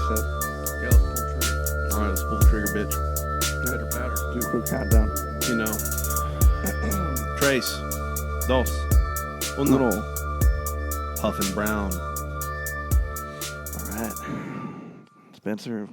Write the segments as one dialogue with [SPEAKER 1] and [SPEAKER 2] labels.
[SPEAKER 1] Seth?
[SPEAKER 2] Yeah, let's pull the trigger.
[SPEAKER 3] All right, let's pull the trigger, bitch.
[SPEAKER 2] Pitter patter.
[SPEAKER 1] Do a quick countdown.
[SPEAKER 3] You know. Tres, dos, uno.
[SPEAKER 1] Uno.
[SPEAKER 3] Huff and Brown.
[SPEAKER 1] All right. Spencer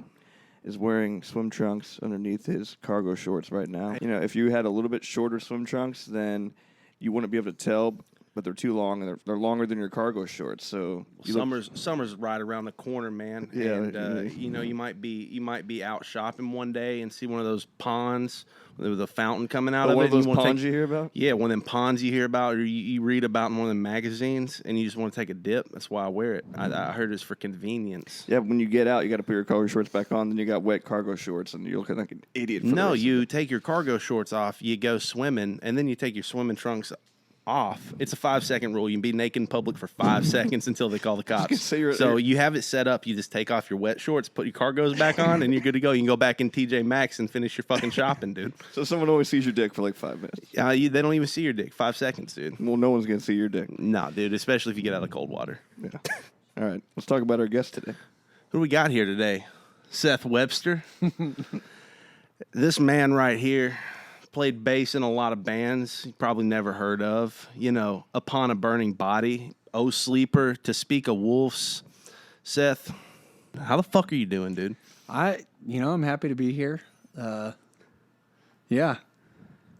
[SPEAKER 1] is wearing swim trunks underneath his cargo shorts right now. You know, if you had a little bit shorter swim trunks, then you wouldn't be able to tell, but they're too long, and they're longer than your cargo shorts. So
[SPEAKER 3] Summer's right around the corner, man.
[SPEAKER 1] Yeah,
[SPEAKER 3] and you know, you might be out shopping one day and see one of those ponds with a fountain coming out of
[SPEAKER 1] one
[SPEAKER 3] it.
[SPEAKER 1] of those ponds you hear about?
[SPEAKER 3] Yeah, one of them ponds you hear about or you read about in one of them magazines, and you just want to take a dip. That's why I wear it. I heard it's for convenience.
[SPEAKER 1] Yeah, when you get out, you got to put your cargo shorts back on. Then you got wet cargo shorts, and you're looking like an idiot.
[SPEAKER 3] No, you take your cargo shorts off, you go swimming, and then you take your swimming trunks off. It's a 5-second rule. You can be naked in public for 5 seconds until they call the cops. So you have it set up. You just take off your wet shorts, put your cargos back on, and you're good to go. You can go back in TJ Maxx and finish your fucking shopping, dude.
[SPEAKER 1] So someone always sees your dick for like 5 minutes.
[SPEAKER 3] They don't even see your dick. 5 seconds, dude.
[SPEAKER 1] Well, no one's going to see your dick.
[SPEAKER 3] Nah, dude, especially if you get out of cold water.
[SPEAKER 1] Yeah. All right, let's talk about our guest today.
[SPEAKER 3] Who do we got here today? Seth Webster. This man right here played bass in a lot of bands you probably never heard of. You know, Upon a Burning Body, Oh Sleeper, To Speak of Wolves. Seth, how the fuck are you doing, dude?
[SPEAKER 2] I'm happy to be here. Yeah,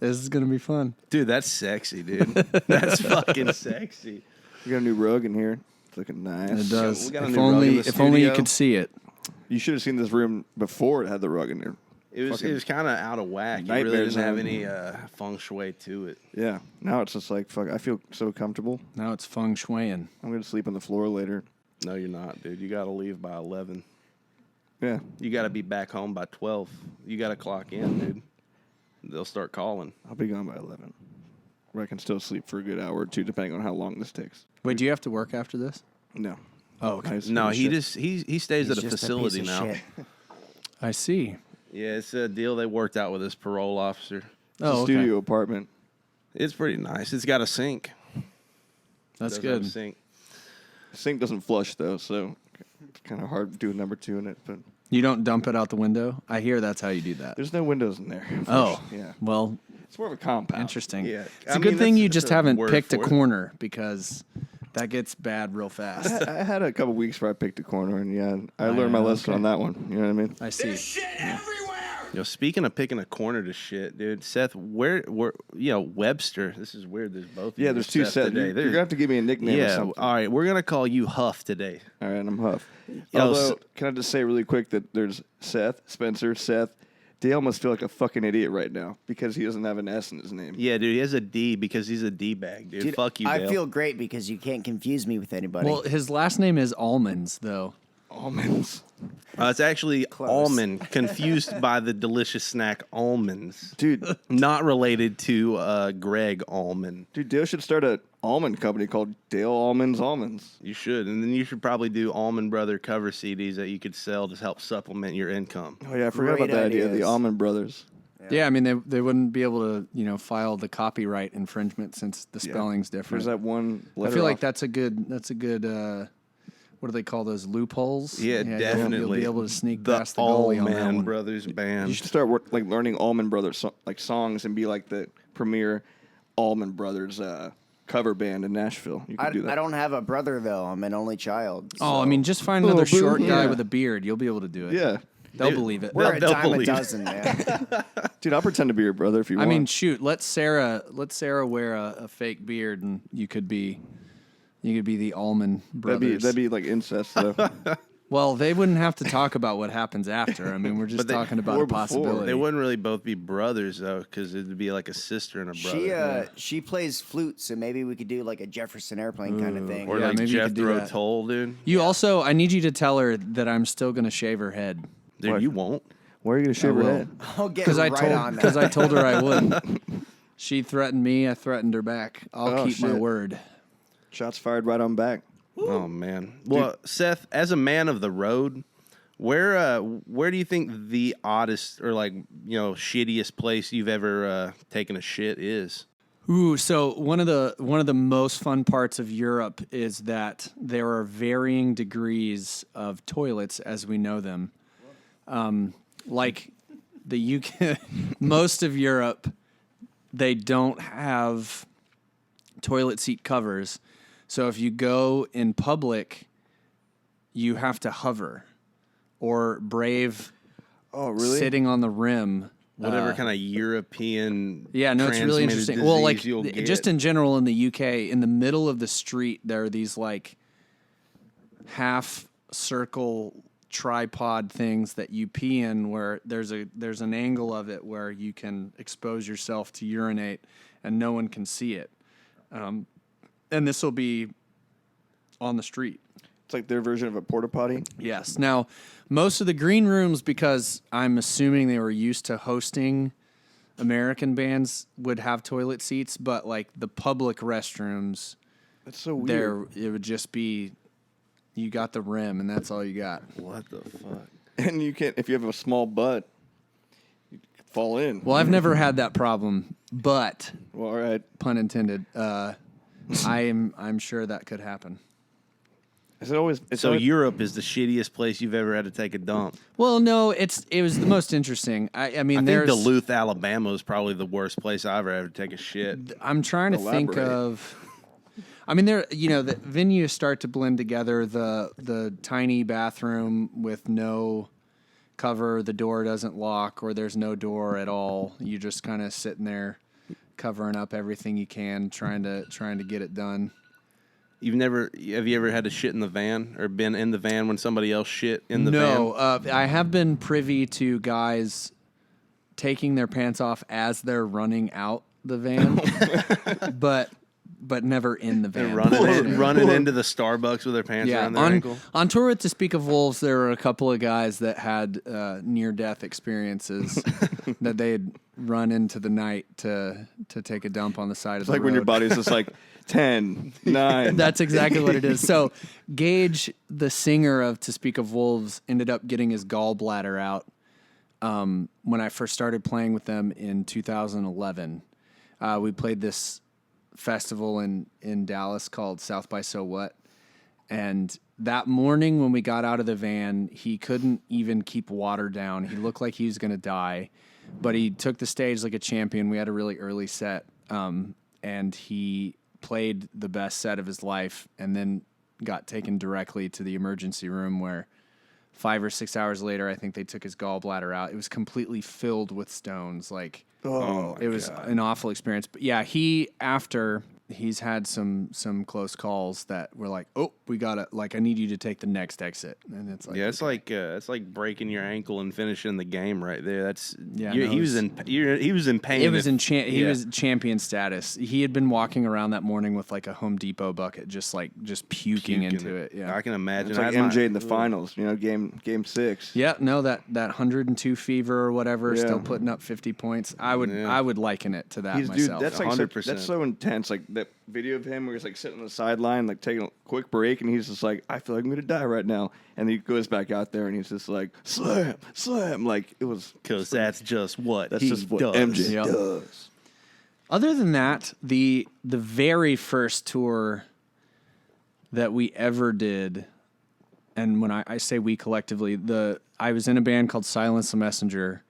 [SPEAKER 2] this is gonna be fun.
[SPEAKER 3] Dude, that's sexy, dude. That's fucking sexy.
[SPEAKER 1] We got a new rug in here. It's looking nice.
[SPEAKER 2] It does.
[SPEAKER 3] we got a
[SPEAKER 2] If
[SPEAKER 3] new rug in
[SPEAKER 2] only,
[SPEAKER 3] the
[SPEAKER 2] if only you
[SPEAKER 3] studio.
[SPEAKER 2] could see it.
[SPEAKER 1] You should have seen this room before it had the rug in there.
[SPEAKER 3] It was kind of out of whack. It really
[SPEAKER 1] Nightmares
[SPEAKER 3] didn't have
[SPEAKER 1] on.
[SPEAKER 3] any feng shui to it.
[SPEAKER 1] Yeah. Now it's just like, fuck, I feel so comfortable.
[SPEAKER 2] Now it's feng shuiing.
[SPEAKER 1] I'm going to sleep on the floor later.
[SPEAKER 3] No, you're not, dude. You got to leave by 11.
[SPEAKER 1] Yeah.
[SPEAKER 3] You got to be back home by 12. You got to clock in, dude. They'll start calling.
[SPEAKER 1] I'll be gone by 11. Where I can still sleep for a good hour or two, depending on how long this takes.
[SPEAKER 2] Wait, do you have to work after this?
[SPEAKER 1] No.
[SPEAKER 2] Oh, okay.
[SPEAKER 3] No, he stays at a
[SPEAKER 4] He's just
[SPEAKER 3] facility
[SPEAKER 4] piece of
[SPEAKER 3] now.
[SPEAKER 4] shit.
[SPEAKER 2] I see.
[SPEAKER 3] Yeah, it's a deal they worked out with his parole officer.
[SPEAKER 1] It's a
[SPEAKER 2] Oh, okay.
[SPEAKER 1] studio apartment.
[SPEAKER 3] It's pretty nice. It's got a sink.
[SPEAKER 2] That's
[SPEAKER 3] It does have
[SPEAKER 2] good.
[SPEAKER 3] a sink.
[SPEAKER 1] The sink doesn't flush, though, so it's kind of hard to do a number 2 in it. But
[SPEAKER 2] You don't dump it out the window? I hear that's how you do that.
[SPEAKER 1] there's no windows in there.
[SPEAKER 2] Oh,
[SPEAKER 1] Yeah.
[SPEAKER 2] well,
[SPEAKER 1] It's more of a compound.
[SPEAKER 2] interesting.
[SPEAKER 3] Yeah.
[SPEAKER 2] It's
[SPEAKER 3] I
[SPEAKER 2] a good
[SPEAKER 3] mean,
[SPEAKER 2] thing
[SPEAKER 3] that's-
[SPEAKER 2] you
[SPEAKER 3] that's
[SPEAKER 2] just
[SPEAKER 3] a
[SPEAKER 2] haven't
[SPEAKER 3] word
[SPEAKER 2] picked a
[SPEAKER 3] for it.
[SPEAKER 2] corner because that gets bad real fast.
[SPEAKER 1] I had a couple weeks where I picked a corner, and yeah, I learned my lesson
[SPEAKER 2] okay.
[SPEAKER 1] on that one. You know what I mean?
[SPEAKER 2] I see.
[SPEAKER 3] Yo, speaking of picking a corner to shit, dude, Seth, Webster. This is weird. There's both.
[SPEAKER 1] Yeah,
[SPEAKER 3] of
[SPEAKER 1] there's
[SPEAKER 3] you,
[SPEAKER 1] two sets. You're
[SPEAKER 3] today.
[SPEAKER 1] going to have to give me a nickname or
[SPEAKER 3] Yeah,
[SPEAKER 1] something.
[SPEAKER 3] all right. We're gonna call you Huff today.
[SPEAKER 1] All right, I'm Huff.
[SPEAKER 3] Yo,
[SPEAKER 1] Although, can I just say really quick that there's Seth, Spencer, Seth. Dale must feel like a fucking idiot right now because he doesn't have an S in his name.
[SPEAKER 3] Yeah, dude, he has a D because he's a D bag, dude.
[SPEAKER 4] Dude,
[SPEAKER 3] Fuck you, Dale.
[SPEAKER 4] I feel great because you can't confuse me with anybody.
[SPEAKER 2] Well, his last name is Almonds, though.
[SPEAKER 1] Almonds.
[SPEAKER 3] It's actually
[SPEAKER 4] Close.
[SPEAKER 3] almond, confused by the delicious snack almonds.
[SPEAKER 1] Dude,
[SPEAKER 3] Not related to Greg Almond.
[SPEAKER 1] Dale should start an almond company called Dale Almonds Almonds.
[SPEAKER 3] You should. And then you should probably do Almond Brother cover CDs that you could sell to help supplement your income.
[SPEAKER 1] Oh, yeah, I forgot about
[SPEAKER 4] Great
[SPEAKER 1] that idea. The
[SPEAKER 4] ideas.
[SPEAKER 1] Almond Brothers.
[SPEAKER 2] Yeah, I mean, they wouldn't be able to, file the copyright infringement since the spelling's different.
[SPEAKER 1] There's that one
[SPEAKER 2] I
[SPEAKER 1] letter
[SPEAKER 2] feel like
[SPEAKER 1] off.
[SPEAKER 2] that's a good, what do they call those, loopholes?
[SPEAKER 3] Yeah,
[SPEAKER 2] You'll
[SPEAKER 3] definitely.
[SPEAKER 2] be able to sneak
[SPEAKER 3] the
[SPEAKER 2] past the goalie on that
[SPEAKER 3] Allman
[SPEAKER 2] one.
[SPEAKER 3] Brothers
[SPEAKER 1] You
[SPEAKER 3] band.
[SPEAKER 1] should start learning Almond Brothers songs and be like the premier Almond Brothers cover band in Nashville. You could do that.
[SPEAKER 4] I don't have a brother, though. I'm an only child.
[SPEAKER 2] Oh, I
[SPEAKER 4] so-
[SPEAKER 2] mean, just find another
[SPEAKER 1] boo.
[SPEAKER 2] short guy
[SPEAKER 1] Yeah.
[SPEAKER 2] with a beard. You'll be able to do it.
[SPEAKER 1] Yeah.
[SPEAKER 2] They'll believe it.
[SPEAKER 4] We're a
[SPEAKER 3] they'll
[SPEAKER 4] dime a
[SPEAKER 3] believe.
[SPEAKER 4] dozen, man.
[SPEAKER 1] Dude, I'll pretend to be your brother if you
[SPEAKER 2] I
[SPEAKER 1] want.
[SPEAKER 2] mean, shoot, let Sarah wear a fake beard, and you could be the Almond Brothers.
[SPEAKER 1] that'd be like incest, though.
[SPEAKER 2] Well, they wouldn't have to talk about what happens after. I mean, we're just talking about
[SPEAKER 1] or
[SPEAKER 2] a
[SPEAKER 1] before.
[SPEAKER 2] possibility.
[SPEAKER 3] They wouldn't really both be brothers, though, because it'd be like a sister and a brother.
[SPEAKER 4] She plays flute, so maybe we could do like a Jefferson Airplane kind of thing.
[SPEAKER 3] Or
[SPEAKER 2] Yeah,
[SPEAKER 3] like
[SPEAKER 2] maybe you could do
[SPEAKER 3] Jethro
[SPEAKER 2] that.
[SPEAKER 3] Tull, dude.
[SPEAKER 2] You also, I need you to tell her that I'm still going to shave her head.
[SPEAKER 3] Dude,
[SPEAKER 1] What?
[SPEAKER 3] you won't.
[SPEAKER 1] Why are you going to shave her
[SPEAKER 2] will.
[SPEAKER 1] head?
[SPEAKER 4] I'll get
[SPEAKER 2] Because
[SPEAKER 4] right on that.
[SPEAKER 2] I told her I would. She threatened me. I threatened her back. I'll
[SPEAKER 1] Oh,
[SPEAKER 2] keep my
[SPEAKER 1] shit.
[SPEAKER 2] word.
[SPEAKER 1] Shots fired right on back.
[SPEAKER 3] Oh man. Well, Seth, as a man of the road, where do you think the oddest or shittiest place you've ever taken a shit is?
[SPEAKER 2] Ooh, so one of the most fun parts of Europe is that there are varying degrees of toilets as we know them. Like the UK, most of Europe, they don't have toilet seat covers. So if you go in public, you have to hover or brave
[SPEAKER 1] Oh, really?
[SPEAKER 2] sitting on the rim.
[SPEAKER 3] Whatever kind of European
[SPEAKER 2] Yeah, no, it's really interesting. Well, like
[SPEAKER 3] you'll get.
[SPEAKER 2] just in general in the UK, in the middle of the street, there are these like half circle tripod things that you pee in, where there's an angle of it where you can expose yourself to urinate, and no one can see it. And this will be on the street.
[SPEAKER 1] It's like their version of a porta potty.
[SPEAKER 2] Yes. Now, most of the green rooms, because I'm assuming they were used to hosting American bands, would have toilet seats, but like the public restrooms,
[SPEAKER 1] That's so weird.
[SPEAKER 2] it would just be you got the rim and that's all you got.
[SPEAKER 3] What the fuck?
[SPEAKER 1] And you can't, if you have a small butt, you could fall in.
[SPEAKER 2] Well, I've never had that problem, but
[SPEAKER 1] Well, all right.
[SPEAKER 2] pun intended. I'm sure that could happen.
[SPEAKER 1] Is it always? It's
[SPEAKER 3] So
[SPEAKER 1] always,
[SPEAKER 3] Europe is the shittiest place you've ever had to take a dump.
[SPEAKER 2] Well, no, it was the most interesting. I mean,
[SPEAKER 3] I think
[SPEAKER 2] there's.
[SPEAKER 3] Duluth, Alabama is probably the worst place I've ever had to take a shit.
[SPEAKER 2] I'm trying to think
[SPEAKER 1] Elaborate.
[SPEAKER 2] of. I mean, the venues start to blend together. The tiny bathroom with no cover, the door doesn't lock, or there's no door at all. You just kind of sitting there, covering up everything you can, trying to get it done.
[SPEAKER 3] Have you ever had to shit in the van or been in the van when somebody else shit in the van?
[SPEAKER 2] No, I have been privy to guys taking their pants off as they're running out the van, but never in the van.
[SPEAKER 3] Running into the Starbucks with their pants around their ankle.
[SPEAKER 2] On tour with To Speak of Wolves, there were a couple of guys that had near-death experiences that they'd run into the night to take a dump on the side of
[SPEAKER 1] it's
[SPEAKER 2] the
[SPEAKER 1] like
[SPEAKER 2] road.
[SPEAKER 1] when your body's just like 10, 9.
[SPEAKER 2] That's exactly what it is. So Gage, the singer of To Speak of Wolves, ended up getting his gallbladder out when I first started playing with them in 2011. We played this festival in Dallas called South by So What. And that morning when we got out of the van, he couldn't even keep water down. He looked like he was going to die, but he took the stage like a champion. We had a really early set, and he played the best set of his life and then got taken directly to the emergency room where 5 or 6 hours later, I think they took his gallbladder out. It was completely filled with stones. Like, it was an awful experience. But yeah, he's had some close calls that were like, oh, we gotta, like, I need you to take the next exit. And it's like,
[SPEAKER 3] Yeah, it's like breaking your ankle and finishing the game right there. That's
[SPEAKER 2] Yeah,
[SPEAKER 3] he was in pain.
[SPEAKER 2] It was he was champion status. He had been walking around that morning with like a Home Depot bucket, just puking into it. Yeah,
[SPEAKER 3] I can imagine.
[SPEAKER 1] It's like MJ in the finals, game 6.
[SPEAKER 2] yeah. No, that 102 fever or whatever, still putting up 50 points. I would liken it to that myself.
[SPEAKER 1] That's like
[SPEAKER 3] 100%.
[SPEAKER 1] that's so intense. Like that video of him where he's like sitting on the sideline, like taking a quick break, and he's just like, I feel like I'm gonna die right now. And he goes back out there and he's just like, slam. Like it was
[SPEAKER 3] because that's just what
[SPEAKER 1] that's
[SPEAKER 3] he
[SPEAKER 1] just what
[SPEAKER 3] does.
[SPEAKER 1] MJ
[SPEAKER 2] Yep.
[SPEAKER 1] does.
[SPEAKER 2] Other than that, the very first tour that we ever did, and when I say we collectively, I was in a band called Silence the Messenger.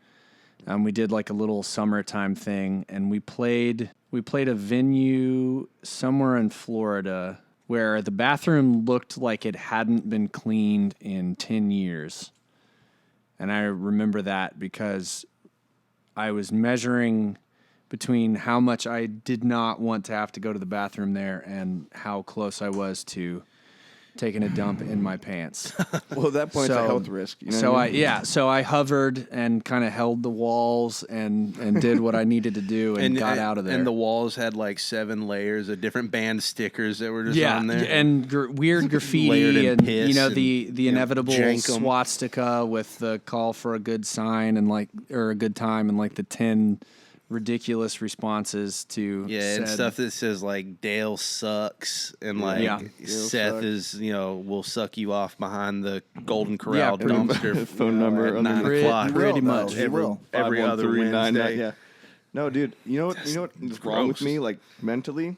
[SPEAKER 2] We did like a little summertime thing, and we played a venue somewhere in Florida where the bathroom looked like it hadn't been cleaned in 10 years. And I remember that because I was measuring between how much I did not want to have to go to the bathroom there and how close I was to taking a dump in my pants.
[SPEAKER 1] Well, at that point, it's a health risk. You know
[SPEAKER 2] So
[SPEAKER 1] what I mean?
[SPEAKER 2] so I hovered and kind of held the walls and did what I needed to do and got out of there.
[SPEAKER 3] And the walls had like 7 layers of different band stickers that were just on there.
[SPEAKER 2] and weird
[SPEAKER 3] Layered
[SPEAKER 2] graffiti
[SPEAKER 3] in
[SPEAKER 2] and
[SPEAKER 3] piss
[SPEAKER 2] the inevitable
[SPEAKER 3] jankum.
[SPEAKER 2] swastika with the call for a good sign and or a good time and like the 10 ridiculous responses to
[SPEAKER 3] and stuff that says like Dale sucks and like Seth
[SPEAKER 1] sucks.
[SPEAKER 3] is will suck you off behind the Golden Corral
[SPEAKER 2] pretty much.
[SPEAKER 3] dumpster
[SPEAKER 1] Phone number
[SPEAKER 3] at
[SPEAKER 1] under
[SPEAKER 3] 9
[SPEAKER 1] the
[SPEAKER 3] o'clock.
[SPEAKER 2] Pretty
[SPEAKER 4] Will,
[SPEAKER 2] much.
[SPEAKER 4] though. He will.
[SPEAKER 3] Every other
[SPEAKER 1] 51399,
[SPEAKER 3] Wednesday.
[SPEAKER 1] yeah. No, dude. You know what is wrong with
[SPEAKER 3] gross.
[SPEAKER 1] me? Like mentally,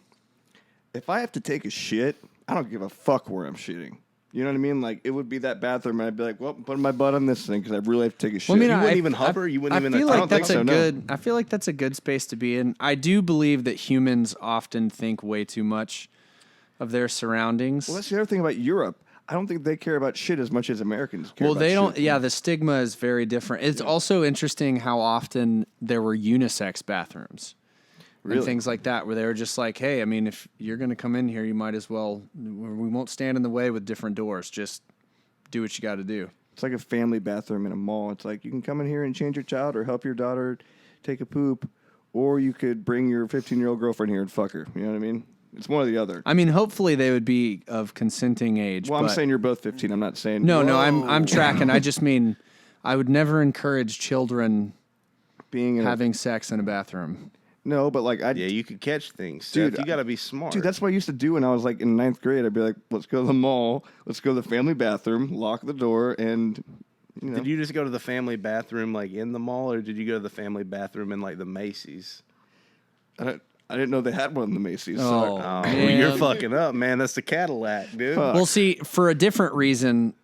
[SPEAKER 1] if I have to take a shit, I don't give a fuck where I'm shitting. You know what I mean? Like it would be that bathroom, and I'd be like, "Well, put my butt on this thing because I really have to take a shit."
[SPEAKER 2] Well, I mean,
[SPEAKER 3] You wouldn't even hover? You wouldn't even-
[SPEAKER 2] feel
[SPEAKER 3] I
[SPEAKER 2] like
[SPEAKER 3] don't think
[SPEAKER 2] that's
[SPEAKER 1] so,
[SPEAKER 2] a
[SPEAKER 1] no.
[SPEAKER 2] good. I feel like that's a good space to be in. I do believe that humans often think way too much of their surroundings.
[SPEAKER 1] Well, that's the other thing about Europe. I don't think they care about shit as much as Americans care.
[SPEAKER 2] Well,
[SPEAKER 1] about
[SPEAKER 2] they don't.
[SPEAKER 1] shit.
[SPEAKER 2] Yeah, the stigma is very different. It's also interesting how often there were unisex bathrooms and
[SPEAKER 1] Really?
[SPEAKER 2] things like that, where they were just like, "Hey, I mean, if you're going to come in here, you might as well. We won't stand in the way with different doors. Just do what you got to do."
[SPEAKER 1] It's like a family bathroom in a mall. It's like you can come in here and change your child or help your daughter take a poop, or you could bring your 15-year-old girlfriend here and fuck her. You know what I mean? It's one or the other.
[SPEAKER 2] I mean, hopefully they would be of consenting age.
[SPEAKER 1] Well, I'm
[SPEAKER 2] but-
[SPEAKER 1] saying you're both 15. I'm not saying
[SPEAKER 2] No,
[SPEAKER 1] Whoa.
[SPEAKER 2] I'm tracking. I just mean I would never encourage children
[SPEAKER 1] being in
[SPEAKER 2] having sex in a bathroom.
[SPEAKER 1] no, but like I
[SPEAKER 3] Yeah, you could catch things.
[SPEAKER 1] Dude,
[SPEAKER 3] Seth, you got to be smart.
[SPEAKER 1] Dude, that's what I used to do when I was like in ninth grade. I'd be like, let's go to the mall, let's go to the family bathroom, lock the door, and you know.
[SPEAKER 3] Did you just go to the family bathroom like in the mall, or did you go to the family bathroom in like the Macy's?
[SPEAKER 1] I didn't know they had one in the Macy's.
[SPEAKER 2] Oh.
[SPEAKER 1] So
[SPEAKER 3] Oh,
[SPEAKER 2] Man.
[SPEAKER 3] you're fucking up, man. That's the Cadillac, dude.
[SPEAKER 1] Fuck.
[SPEAKER 2] Well, see, for a different reason,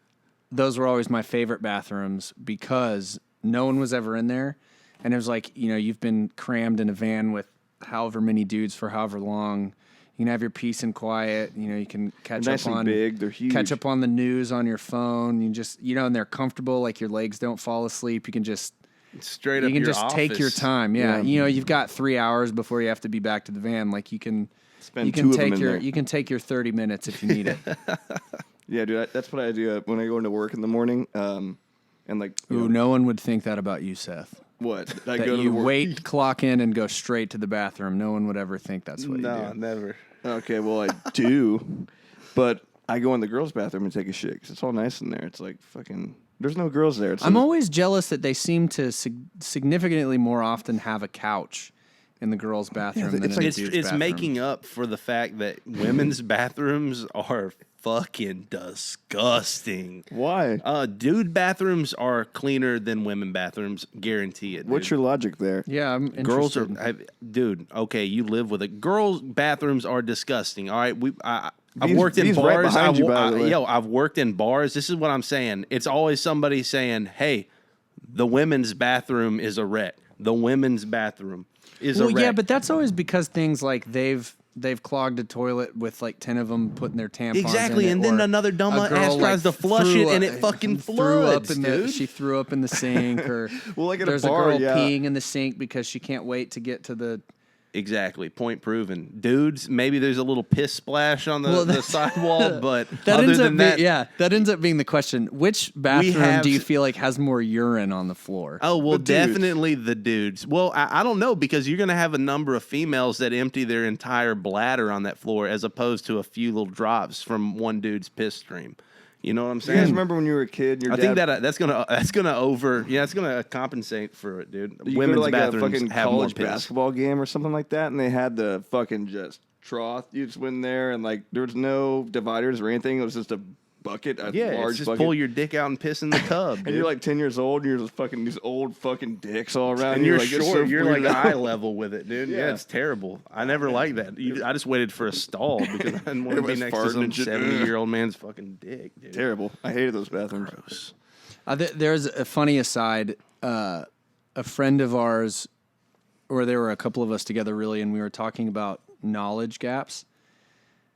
[SPEAKER 2] those were always my favorite bathrooms because no one was ever in there. And it was like, you've been crammed in a van with however many dudes for however long. You can have your peace and quiet. You can catch
[SPEAKER 1] Nice
[SPEAKER 2] up
[SPEAKER 1] and
[SPEAKER 2] on
[SPEAKER 1] big. They're huge.
[SPEAKER 2] catch up on the news on your phone. You just, and they're comfortable. Like your legs don't fall asleep. You can just
[SPEAKER 3] Straight up
[SPEAKER 2] you can
[SPEAKER 3] your
[SPEAKER 2] just take your
[SPEAKER 3] office.
[SPEAKER 2] time. Yeah. You've got 3 hours before you have to be back to the van. Like you can
[SPEAKER 1] Spend
[SPEAKER 2] you
[SPEAKER 1] two
[SPEAKER 2] can
[SPEAKER 1] of them
[SPEAKER 2] take
[SPEAKER 1] in
[SPEAKER 2] your
[SPEAKER 1] there.
[SPEAKER 2] you can take your 30 minutes if you need it.
[SPEAKER 1] Yeah, dude, that's what I do when I go into work in the morning. And like,
[SPEAKER 2] Ooh, no one would think that about you, Seth.
[SPEAKER 1] what? I
[SPEAKER 2] That
[SPEAKER 1] go to
[SPEAKER 2] you
[SPEAKER 1] the work.
[SPEAKER 2] wait, clock in, and go straight to the bathroom. No one would ever think that's what
[SPEAKER 3] No,
[SPEAKER 2] you do.
[SPEAKER 3] never.
[SPEAKER 1] Okay, well I do, but I go in the girls' bathroom and take a shit because it's all nice in there. It's like fucking. There's no girls there. It's
[SPEAKER 2] I'm always jealous that they seem to significantly more often have a couch in the girls' bathroom than
[SPEAKER 1] it's
[SPEAKER 2] in the
[SPEAKER 3] It's
[SPEAKER 2] dudes'
[SPEAKER 3] it's
[SPEAKER 2] bathroom.
[SPEAKER 3] making up for the fact that women's bathrooms are fucking disgusting.
[SPEAKER 1] Why?
[SPEAKER 3] Dude bathrooms are cleaner than women bathrooms, guarantee it.
[SPEAKER 1] What's
[SPEAKER 3] dude.
[SPEAKER 1] your logic there?
[SPEAKER 2] Yeah, I'm
[SPEAKER 3] Girls are,
[SPEAKER 2] interested.
[SPEAKER 3] dude. Okay, you live with it. Girls' bathrooms are disgusting. All right, I've
[SPEAKER 1] Bean's-
[SPEAKER 3] worked in
[SPEAKER 1] Bean's right
[SPEAKER 3] bars.
[SPEAKER 1] behind you, by the way.
[SPEAKER 3] I've worked in bars. This is what I'm saying. It's always somebody saying, "Hey, the women's bathroom is a wreck. The women's bathroom is a
[SPEAKER 2] Well,
[SPEAKER 3] wreck."
[SPEAKER 2] yeah, but that's always because things like they've clogged a toilet with like 10 of them putting their tampons
[SPEAKER 3] Exactly,
[SPEAKER 2] in it,
[SPEAKER 3] and then
[SPEAKER 2] or
[SPEAKER 3] another dumb
[SPEAKER 2] a girl,
[SPEAKER 3] ass tries to flush
[SPEAKER 2] threw
[SPEAKER 3] it and
[SPEAKER 2] up-
[SPEAKER 3] it fucking
[SPEAKER 2] threw up
[SPEAKER 3] floods,
[SPEAKER 2] in
[SPEAKER 3] dude.
[SPEAKER 2] She threw up in the sink, or
[SPEAKER 1] Well, like at a
[SPEAKER 2] there's
[SPEAKER 1] bar,
[SPEAKER 2] a girl
[SPEAKER 1] yeah.
[SPEAKER 2] peeing in the sink because she can't wait to get to the.
[SPEAKER 3] Exactly. Point proven. Dudes, maybe there's a little piss splash on the,
[SPEAKER 2] Well,
[SPEAKER 3] the
[SPEAKER 2] that's-
[SPEAKER 3] sidewall, but
[SPEAKER 2] That
[SPEAKER 3] other
[SPEAKER 2] ends up
[SPEAKER 3] than that,
[SPEAKER 2] that ends up being the question. Which bathroom
[SPEAKER 3] have-
[SPEAKER 2] do you feel like has more urine on the floor?
[SPEAKER 3] oh, well,
[SPEAKER 1] The dudes.
[SPEAKER 3] definitely the dudes. Well, I don't know, because you're going to have a number of females that empty their entire bladder on that floor as opposed to a few little drops from one dude's piss stream. You know what I'm
[SPEAKER 1] You guys
[SPEAKER 3] saying?
[SPEAKER 1] remember when you were a kid? Your
[SPEAKER 3] I
[SPEAKER 1] dad,
[SPEAKER 3] think that's gonna compensate for it, dude.
[SPEAKER 1] you go
[SPEAKER 3] Women's
[SPEAKER 1] to like a
[SPEAKER 3] bathrooms
[SPEAKER 1] fucking
[SPEAKER 3] have more
[SPEAKER 1] college
[SPEAKER 3] piss.
[SPEAKER 1] basketball game or something like that, and they had the fucking just trough. You just went in there, and like there was no dividers or anything. It was just a bucket, a
[SPEAKER 3] Yeah,
[SPEAKER 1] large
[SPEAKER 3] it's just
[SPEAKER 1] bucket.
[SPEAKER 3] pull your dick out and piss in the tub,
[SPEAKER 1] and
[SPEAKER 3] dude.
[SPEAKER 1] you're like 10 years old, and you're just fucking these old fucking dicks all around.
[SPEAKER 3] and
[SPEAKER 1] you.
[SPEAKER 3] you're
[SPEAKER 1] like, it's
[SPEAKER 3] short.
[SPEAKER 1] so
[SPEAKER 3] You're like
[SPEAKER 1] weirded out.
[SPEAKER 3] eye level with it, dude. Yeah,
[SPEAKER 1] Yeah.
[SPEAKER 3] it's terrible. I never liked that. I just waited for a stall because I didn't want to be
[SPEAKER 1] Everybody's
[SPEAKER 3] next to
[SPEAKER 1] farting
[SPEAKER 3] some
[SPEAKER 1] and shit.
[SPEAKER 3] 70-year-old man's fucking dick, dude.
[SPEAKER 1] Terrible. I hated those bathrooms.
[SPEAKER 2] There's a funny aside. A friend of ours, or there were a couple of us together, really, and we were talking about knowledge gaps.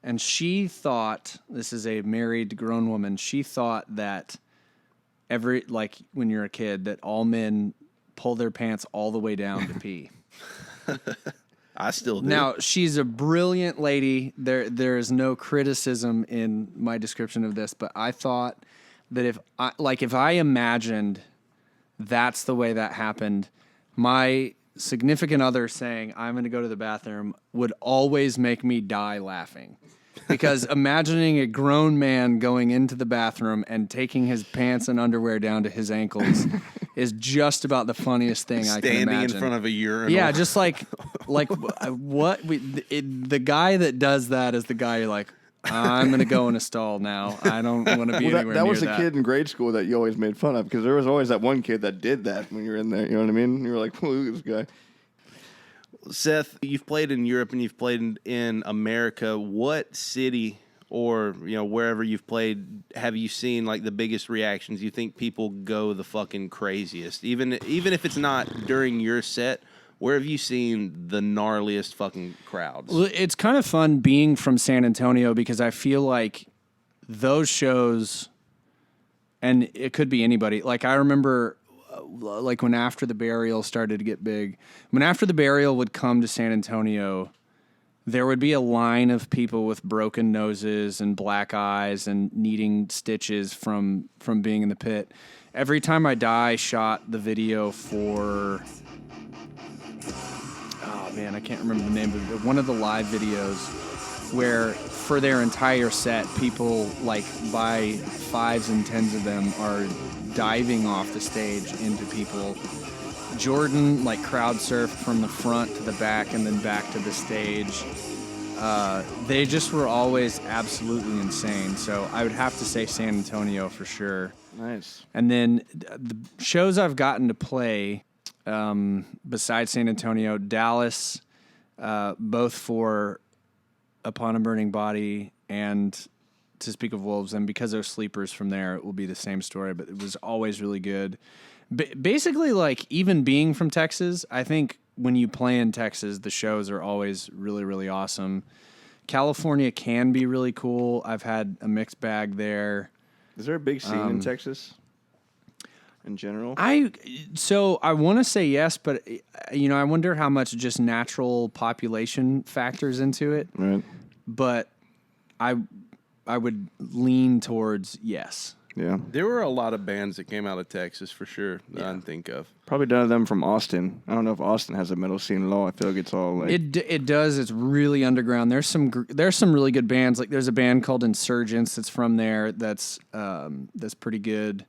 [SPEAKER 2] And she thought, this is a married grown woman, she thought that when you're a kid, that all men pull their pants all the way down to pee.
[SPEAKER 3] I still do.
[SPEAKER 2] Now, she's a brilliant lady. There is no criticism in my description of this, but I thought that if I imagined that's the way that happened, my significant other saying, "I'm going to go to the bathroom," would always make me die laughing. Because imagining a grown man going into the bathroom and taking his pants and underwear down to his ankles is just about the funniest thing I can
[SPEAKER 3] standing
[SPEAKER 2] imagine.
[SPEAKER 3] in front of a urinal.
[SPEAKER 2] Yeah, just like what the guy that does that is the guy you're like, I'm gonna go in a stall now. I don't want to be
[SPEAKER 1] Well,
[SPEAKER 2] anywhere
[SPEAKER 1] that
[SPEAKER 2] near
[SPEAKER 1] was the
[SPEAKER 2] that.
[SPEAKER 1] kid in grade school that you always made fun of because there was always that one kid that did that when you were in there. You know what I mean? You were like, "Well, look at this guy."
[SPEAKER 3] Seth, you've played in Europe and you've played in America. What city or wherever you've played have you seen like the biggest reactions? You think people go the fucking craziest, even if it's not during your set? Where have you seen the gnarliest fucking crowds?
[SPEAKER 2] Well, it's kind of fun being from San Antonio because I feel like those shows, and it could be anybody. Like I remember, like when After the Burial started to get big, when After the Burial would come to San Antonio, there would be a line of people with broken noses and black eyes and needing stitches from being in the pit. Every Time I Die shot the video for, oh man, I can't remember the name of it. One of the live videos where for their entire set, people like by 5s and 10s of them are diving off the stage into people. Jordan like crowd surfed from the front to the back and then back to the stage. They just were always absolutely insane. So I would have to say San Antonio for sure.
[SPEAKER 1] Nice.
[SPEAKER 2] And then the shows I've gotten to play besides San Antonio, Dallas, both for Upon a Burning Body and To Speak of Wolves, and because they're sleepers from there, it will be the same story, but it was always really good. Basically, like, even being from Texas, I think when you play in Texas, the shows are always really, really awesome. California can be really cool. I've had a mixed bag there.
[SPEAKER 1] Is there a big scene in Texas in general?
[SPEAKER 2] I want to say yes, but I wonder how much just natural population factors into it.
[SPEAKER 1] Right.
[SPEAKER 2] But I would lean towards yes.
[SPEAKER 1] Yeah.
[SPEAKER 3] There were a lot of bands that came out of Texas for sure that I can think of.
[SPEAKER 1] Probably none of them from Austin. I don't know if Austin has a metal scene at all. I feel like it's all like
[SPEAKER 2] It does. It's really underground. There's some really good bands. Like there's a band called Insurgents that's from there. That's pretty good.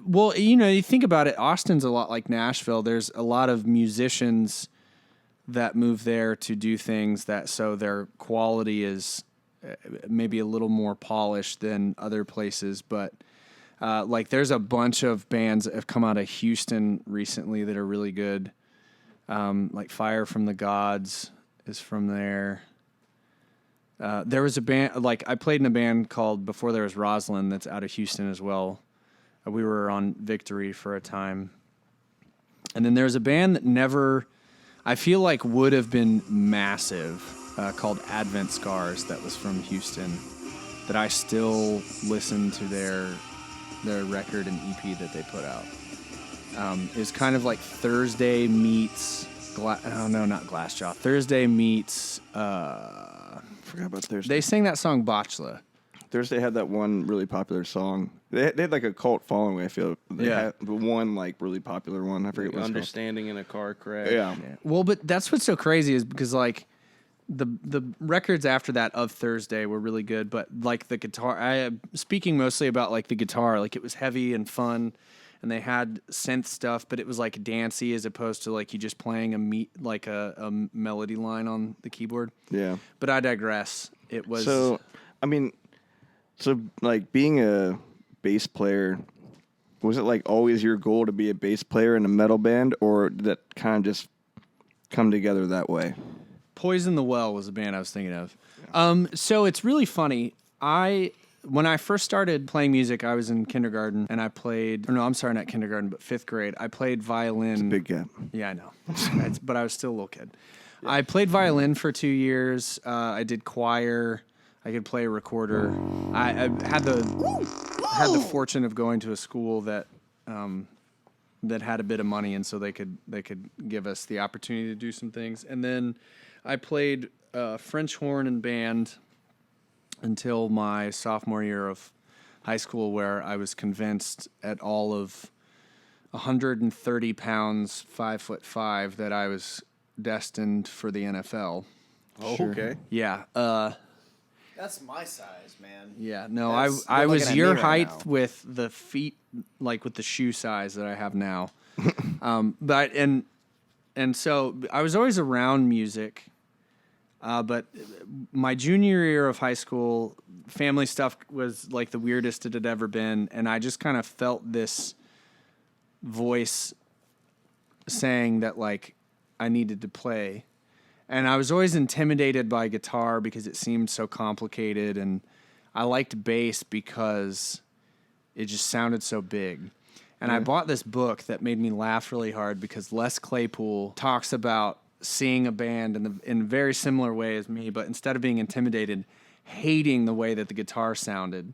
[SPEAKER 2] Well, you think about it. Austin's a lot like Nashville. There's a lot of musicians that move there to do things so their quality is maybe a little more polished than other places. But like there's a bunch of bands that have come out of Houston recently that are really good. Like Fire from the Gods is from there. There was a band, like I played in a band called Before There Was Roslyn that's out of Houston as well. We were on Victory for a time. And then there's a band that never, I feel like would have been massive, called Advent Scars that was from Houston, that I still listen to their record and EP that they put out. It's kind of like Thursday meets, not Glassjaw. Thursday meets,
[SPEAKER 1] forgot about Thursday.
[SPEAKER 2] they sang that song Botchla.
[SPEAKER 1] Thursday had that one really popular song. They had like a cult following, I feel. They had the one like really popular one. I forget what it's
[SPEAKER 3] Understanding in a car crash.
[SPEAKER 1] called. Yeah.
[SPEAKER 2] Well, but that's what's so crazy is because like the records after that of Thursday were really good, but like the guitar, speaking mostly about like the guitar, like it was heavy and fun, and they had synth stuff, but it was like dancey as opposed to like you just playing a melody line on the keyboard.
[SPEAKER 1] Yeah.
[SPEAKER 2] But I digress. It was
[SPEAKER 1] So like being a bass player, was it like always your goal to be a bass player in a metal band, or did that kind of just come together that way?
[SPEAKER 2] Poison the Well was the band I was thinking of. So it's really funny. When I first started playing music, I was in kindergarten, and I played. Or no, I'm sorry, not kindergarten, but 5th grade. I played violin.
[SPEAKER 1] Big gap.
[SPEAKER 2] Yeah, I know. But I was still a little kid. Yeah. I played violin for 2 years. I did choir. I could play a recorder. I had the fortune of going to a school that had a bit of money, and so they could give us the opportunity to do some things. And then I played French horn and band until my sophomore year of high school, where I was convinced at all of 130 pounds, 5'5", that I was destined for the NFL.
[SPEAKER 3] Oh,
[SPEAKER 1] Sure.
[SPEAKER 3] okay.
[SPEAKER 2] Yeah.
[SPEAKER 4] That's my size, man.
[SPEAKER 2] Yeah, no,
[SPEAKER 4] That's-
[SPEAKER 2] I
[SPEAKER 4] you're
[SPEAKER 2] was
[SPEAKER 4] looking at
[SPEAKER 2] your
[SPEAKER 4] me right
[SPEAKER 2] height
[SPEAKER 4] now.
[SPEAKER 2] with the feet, like with the shoe size that I have now. And so I was always around music, but my junior year of high school, family stuff was like the weirdest it had ever been, and I just kind of felt this voice saying that like I needed to play. And I was always intimidated by guitar because it seemed so complicated, and I liked bass because it just sounded so big. And I bought this book that made me laugh really hard because Les Claypool talks about seeing a band in a very similar way as me, but instead of being intimidated, hating the way that the guitar sounded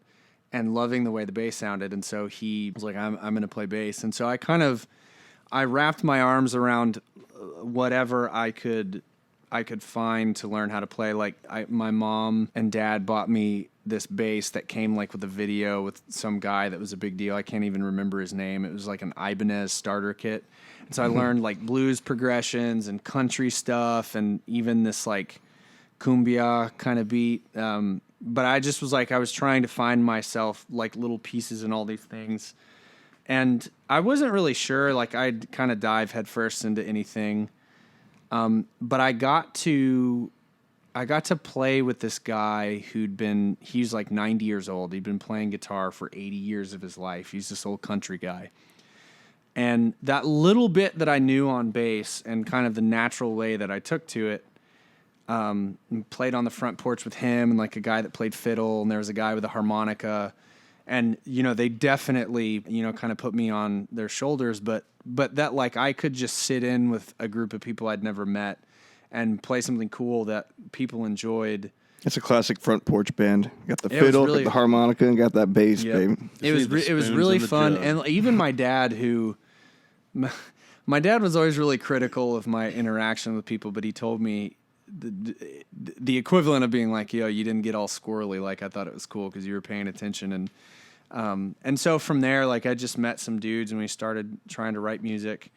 [SPEAKER 2] and loving the way the bass sounded. And so he was like, I'm going to play bass. And so I wrapped my arms around whatever I could find to learn how to play. Like my mom and dad bought me this bass that came like with a video with some guy that was a big deal. I can't even remember his name. It was like an Ibanez starter kit. And so I learned like blues progressions and country stuff and even this like cumbia kind of beat. But I just was like, I was trying to find myself like little pieces in all these things. And I wasn't really sure, like I'd kind of dive headfirst into anything. But I got to play with this guy he's like 90 years old. He'd been playing guitar for 80 years of his life. He's this old country guy. And that little bit that I knew on bass and kind of the natural way that I took to it, played on the front porch with him and like a guy that played fiddle, and there was a guy with a harmonica. And, they definitely, kind of put me on their shoulders, but that like I could just sit in with a group of people I'd never met and play something cool that people enjoyed.
[SPEAKER 1] It's a classic front porch band. Got the fiddle, got the harmonica, and got that bass, baby.
[SPEAKER 2] It was really fun. And even my dad, my dad was always really critical of my interaction with people, but he told me the equivalent of being like, yo, you didn't get all squirrely. Like I thought it was cool because you were paying attention. And so from there, like I just met some dudes and we started trying to write music,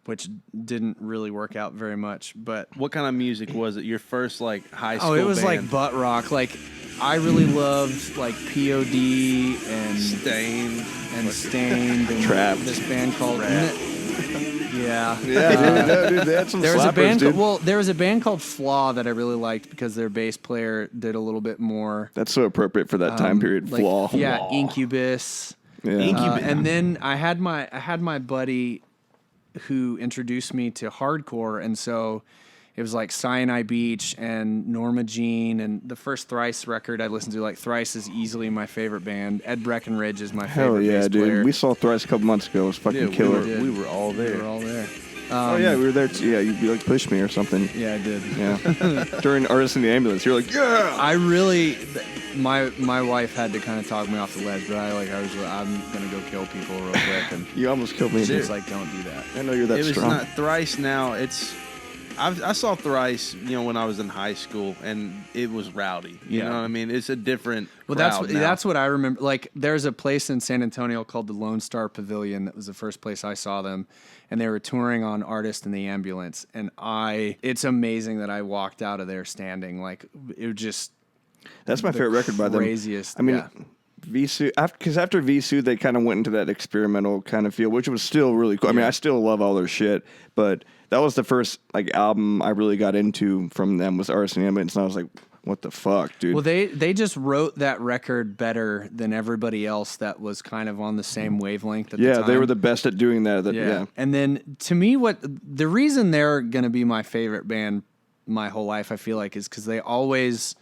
[SPEAKER 2] which didn't really work out very much. But
[SPEAKER 3] what kind of music was it? Your first like high school?
[SPEAKER 2] Oh, it was
[SPEAKER 3] band?
[SPEAKER 2] like butt rock. Like I really loved like POD and
[SPEAKER 3] Stained
[SPEAKER 2] and
[SPEAKER 1] Trapped.
[SPEAKER 2] This band called Yeah.
[SPEAKER 1] Dude, they had some
[SPEAKER 2] There was
[SPEAKER 1] slappers,
[SPEAKER 2] a band.
[SPEAKER 1] dude.
[SPEAKER 2] There was a band called Flaw that I really liked because their bass player did a little bit more.
[SPEAKER 1] That's so appropriate for that time period.
[SPEAKER 2] Like,
[SPEAKER 1] Flaw.
[SPEAKER 2] Yeah, Incubus.
[SPEAKER 1] Yeah.
[SPEAKER 2] And then I had my buddy who introduced me to hardcore, and so it was like Sinai Beach and Norma Jean, and the first Thrice record I listened to. Like Thrice is easily my favorite band. Ed Breckenridge is my
[SPEAKER 1] Hell
[SPEAKER 2] favorite
[SPEAKER 1] yeah,
[SPEAKER 2] bass
[SPEAKER 1] dude.
[SPEAKER 2] player.
[SPEAKER 1] We saw Thrice a couple months ago. It was fucking killer.
[SPEAKER 3] We were all there.
[SPEAKER 2] We were all there.
[SPEAKER 1] Oh yeah, we were there too. Yeah, you like pushed me or something.
[SPEAKER 2] Yeah, I did.
[SPEAKER 1] Yeah. During Artists in the Ambulance, you're like, yeah.
[SPEAKER 2] I really, my wife had to kind of talk me off the ledge, but I'm gonna go kill people real quick, and
[SPEAKER 1] You almost killed me.
[SPEAKER 2] she
[SPEAKER 1] Dude.
[SPEAKER 2] was like, don't do that.
[SPEAKER 1] I know you're that
[SPEAKER 3] It was
[SPEAKER 1] strong.
[SPEAKER 3] not Thrice now. I saw Thrice, when I was in high school, and it was rowdy. You know what I mean? It's a different.
[SPEAKER 2] Well,
[SPEAKER 3] crowd now.
[SPEAKER 2] that's what I remember. Like, there's a place in San Antonio called the Lone Star Pavilion. That was the first place I saw them, and they were touring on Artist in the Ambulance. And it's amazing that I walked out of there standing. Like, it was just.
[SPEAKER 1] That's my favorite record by them.
[SPEAKER 2] Craziest.
[SPEAKER 1] I mean,
[SPEAKER 2] yeah.
[SPEAKER 1] Vsu, because after Vsu, they kind of went into that experimental kind of feel, which was still really cool. I mean, I still love all their shit, but that was the first like album I really got into from them was Artists in the Ambulance, and I was like, what the fuck, dude?
[SPEAKER 2] Well, they just wrote that record better than everybody else that was kind of on the same wavelength at the time.
[SPEAKER 1] they were the best at doing that. Yeah.
[SPEAKER 2] And then to me, the reason they're going to be my favorite band my whole life, I feel like, is because they're always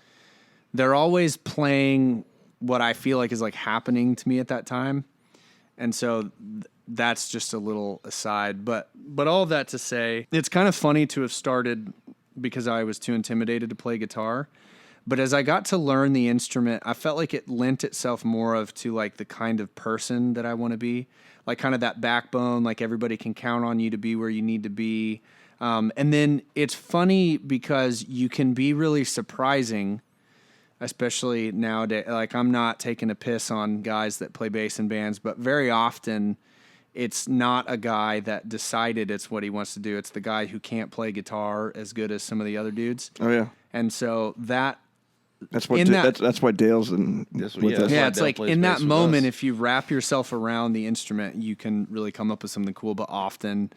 [SPEAKER 2] playing what I feel like is like happening to me at that time. And so that's just a little aside, but all of that to say, it's kind of funny to have started because I was too intimidated to play guitar. But as I got to learn the instrument, I felt like it lent itself more to like the kind of person that I want to be, like kind of that backbone, like everybody can count on you to be where you need to be. And then it's funny because you can be really surprising, especially nowadays. Like, I'm not taking a piss on guys that play bass in bands, but very often it's not a guy that decided it's what he wants to do. It's the guy who can't play guitar as good as some of the other dudes.
[SPEAKER 1] Oh yeah.
[SPEAKER 2] And so that's
[SPEAKER 1] why Dale's with us.
[SPEAKER 2] Yeah, it's
[SPEAKER 3] Dale
[SPEAKER 2] like
[SPEAKER 3] plays
[SPEAKER 2] in that
[SPEAKER 3] bass with
[SPEAKER 2] moment,
[SPEAKER 3] us.
[SPEAKER 2] if you wrap yourself around the instrument, you can really come up with something cool. But often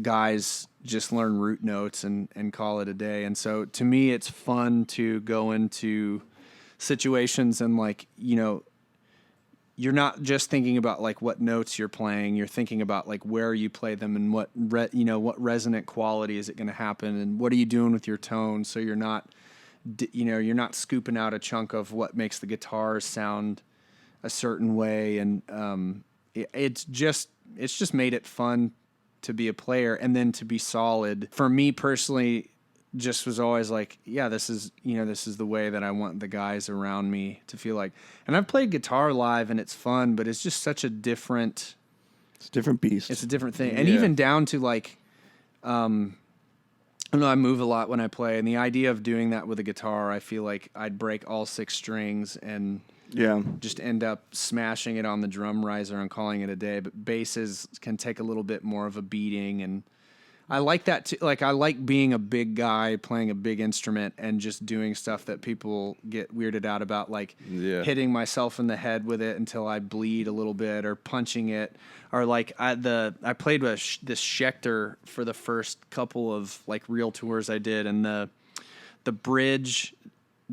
[SPEAKER 2] guys just learn root notes and call it a day. And so to me, it's fun to go into situations and like, you're not just thinking about like what notes you're playing. You're thinking about like where you play them and what what resonant quality is it going to happen, and what are you doing with your tone. So you're not, you're not scooping out a chunk of what makes the guitar sound a certain way, and it's just made it fun to be a player, and then to be solid. For me personally, just was always like, yeah, this is the way that I want the guys around me to feel like. And I've played guitar live and it's fun, but it's just such a different.
[SPEAKER 1] It's a different beast.
[SPEAKER 2] It's a different thing, and even down to like, I don't know, I move a lot when I play, and the idea of doing that with a guitar, I feel like I'd break all 6 strings and just end up smashing it on the drum riser and calling it a day. But basses can take a little bit more of a beating, and I like that too. Like, I like being a big guy playing a big instrument and just doing stuff that people get weirded out about, like hitting myself in the head with it until I bleed a little bit, or punching it, or like I played with this Schecter for the first couple of like real tours I did, and the bridge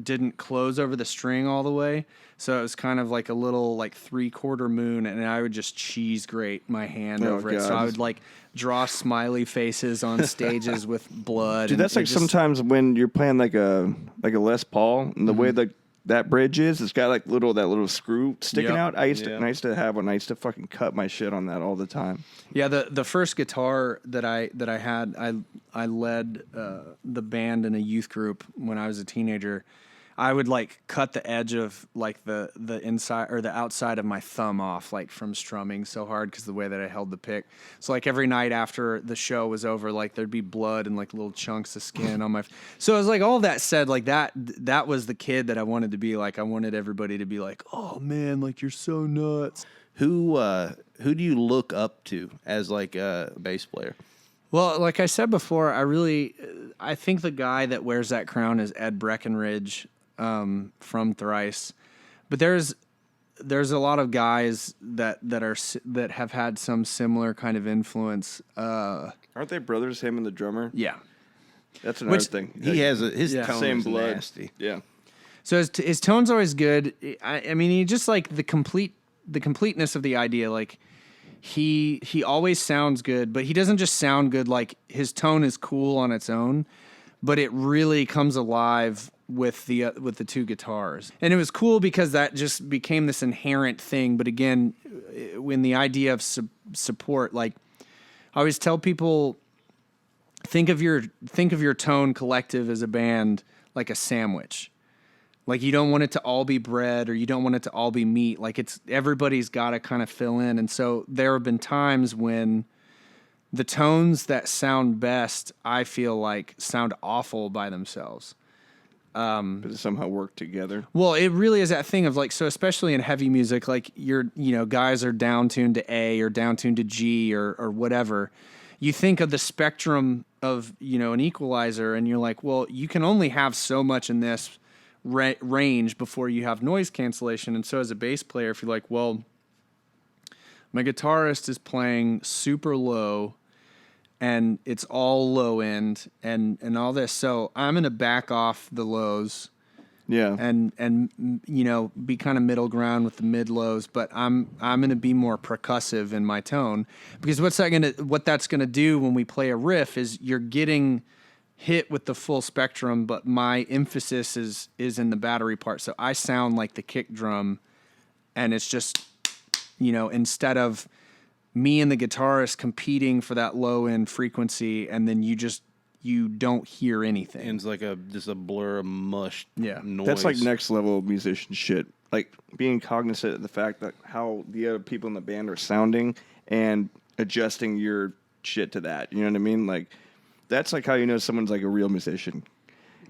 [SPEAKER 2] didn't close over the string all the way. So it was kind of like a little like 3/4 moon, and I would just cheese grate my hand over it. So I would like draw smiley faces on stages with blood.
[SPEAKER 1] Dude, that's like sometimes when you're playing like a Les Paul, and the way that bridge is, it's got like that little screw sticking out. I used to have one. I used to fucking cut my shit on that all the time.
[SPEAKER 2] Yeah, the first guitar that I had, I led the band in a youth group when I was a teenager. I would like cut the edge of like the inside or the outside of my thumb off, like from strumming so hard because the way that I held the pick. So like every night after the show was over, like there'd be blood and like little chunks of skin on my. So it was like, all that said, like that was the kid that I wanted to be like. I wanted everybody to be like, oh man, like you're so nuts.
[SPEAKER 3] Who do you look up to as like a bass player?
[SPEAKER 2] Well, like I said before, I think the guy that wears that crown is Ed Breckenridge. From Thrice, but there's a lot of guys that have had some similar kind of influence.
[SPEAKER 1] Aren't they brothers? Him and the drummer.
[SPEAKER 2] Yeah,
[SPEAKER 1] that's another thing.
[SPEAKER 3] He has his tone
[SPEAKER 1] same
[SPEAKER 3] is
[SPEAKER 1] blood.
[SPEAKER 3] nasty.
[SPEAKER 1] Yeah.
[SPEAKER 2] So his tone's always good. I mean, he just like the completeness of the idea. Like he always sounds good, but he doesn't just sound good. Like his tone is cool on its own, but it really comes alive with the 2 guitars. And it was cool because that just became this inherent thing. But again, when the idea of support, like I always tell people, think of your tone collective as a band like a sandwich. Like you don't want it to all be bread, or you don't want it to all be meat. Like everybody's got to kind of fill in. And so there have been times when the tones that sound best, I feel like, sound awful by themselves.
[SPEAKER 1] But they somehow work together.
[SPEAKER 2] Well, it really is that thing of like, so especially in heavy music, like guys are down tuned to A or down tuned to G or whatever. You think of the spectrum of, an equalizer, and you're like, well, you can only have so much in this range before you have noise cancellation. And so as a bass player, if you're like, well, my guitarist is playing super low, and it's all low end and all this. So I'm going to back off the lows.
[SPEAKER 1] Yeah.
[SPEAKER 2] And be kind of middle ground with the mid lows, but I'm going to be more percussive in my tone, because what that's going to do when we play a riff is you're getting hit with the full spectrum, but my emphasis is in the battery part. So I sound like the kick drum, and it's just, instead of me and the guitarist competing for that low end frequency, and then you don't hear anything.
[SPEAKER 3] And it's like just a blur of mush noise.
[SPEAKER 1] That's like next level musician shit. Like being cognizant of the fact that how the other people in the band are sounding and adjusting your shit to that. You know what I mean? Like that's like how you know someone's like a real musician.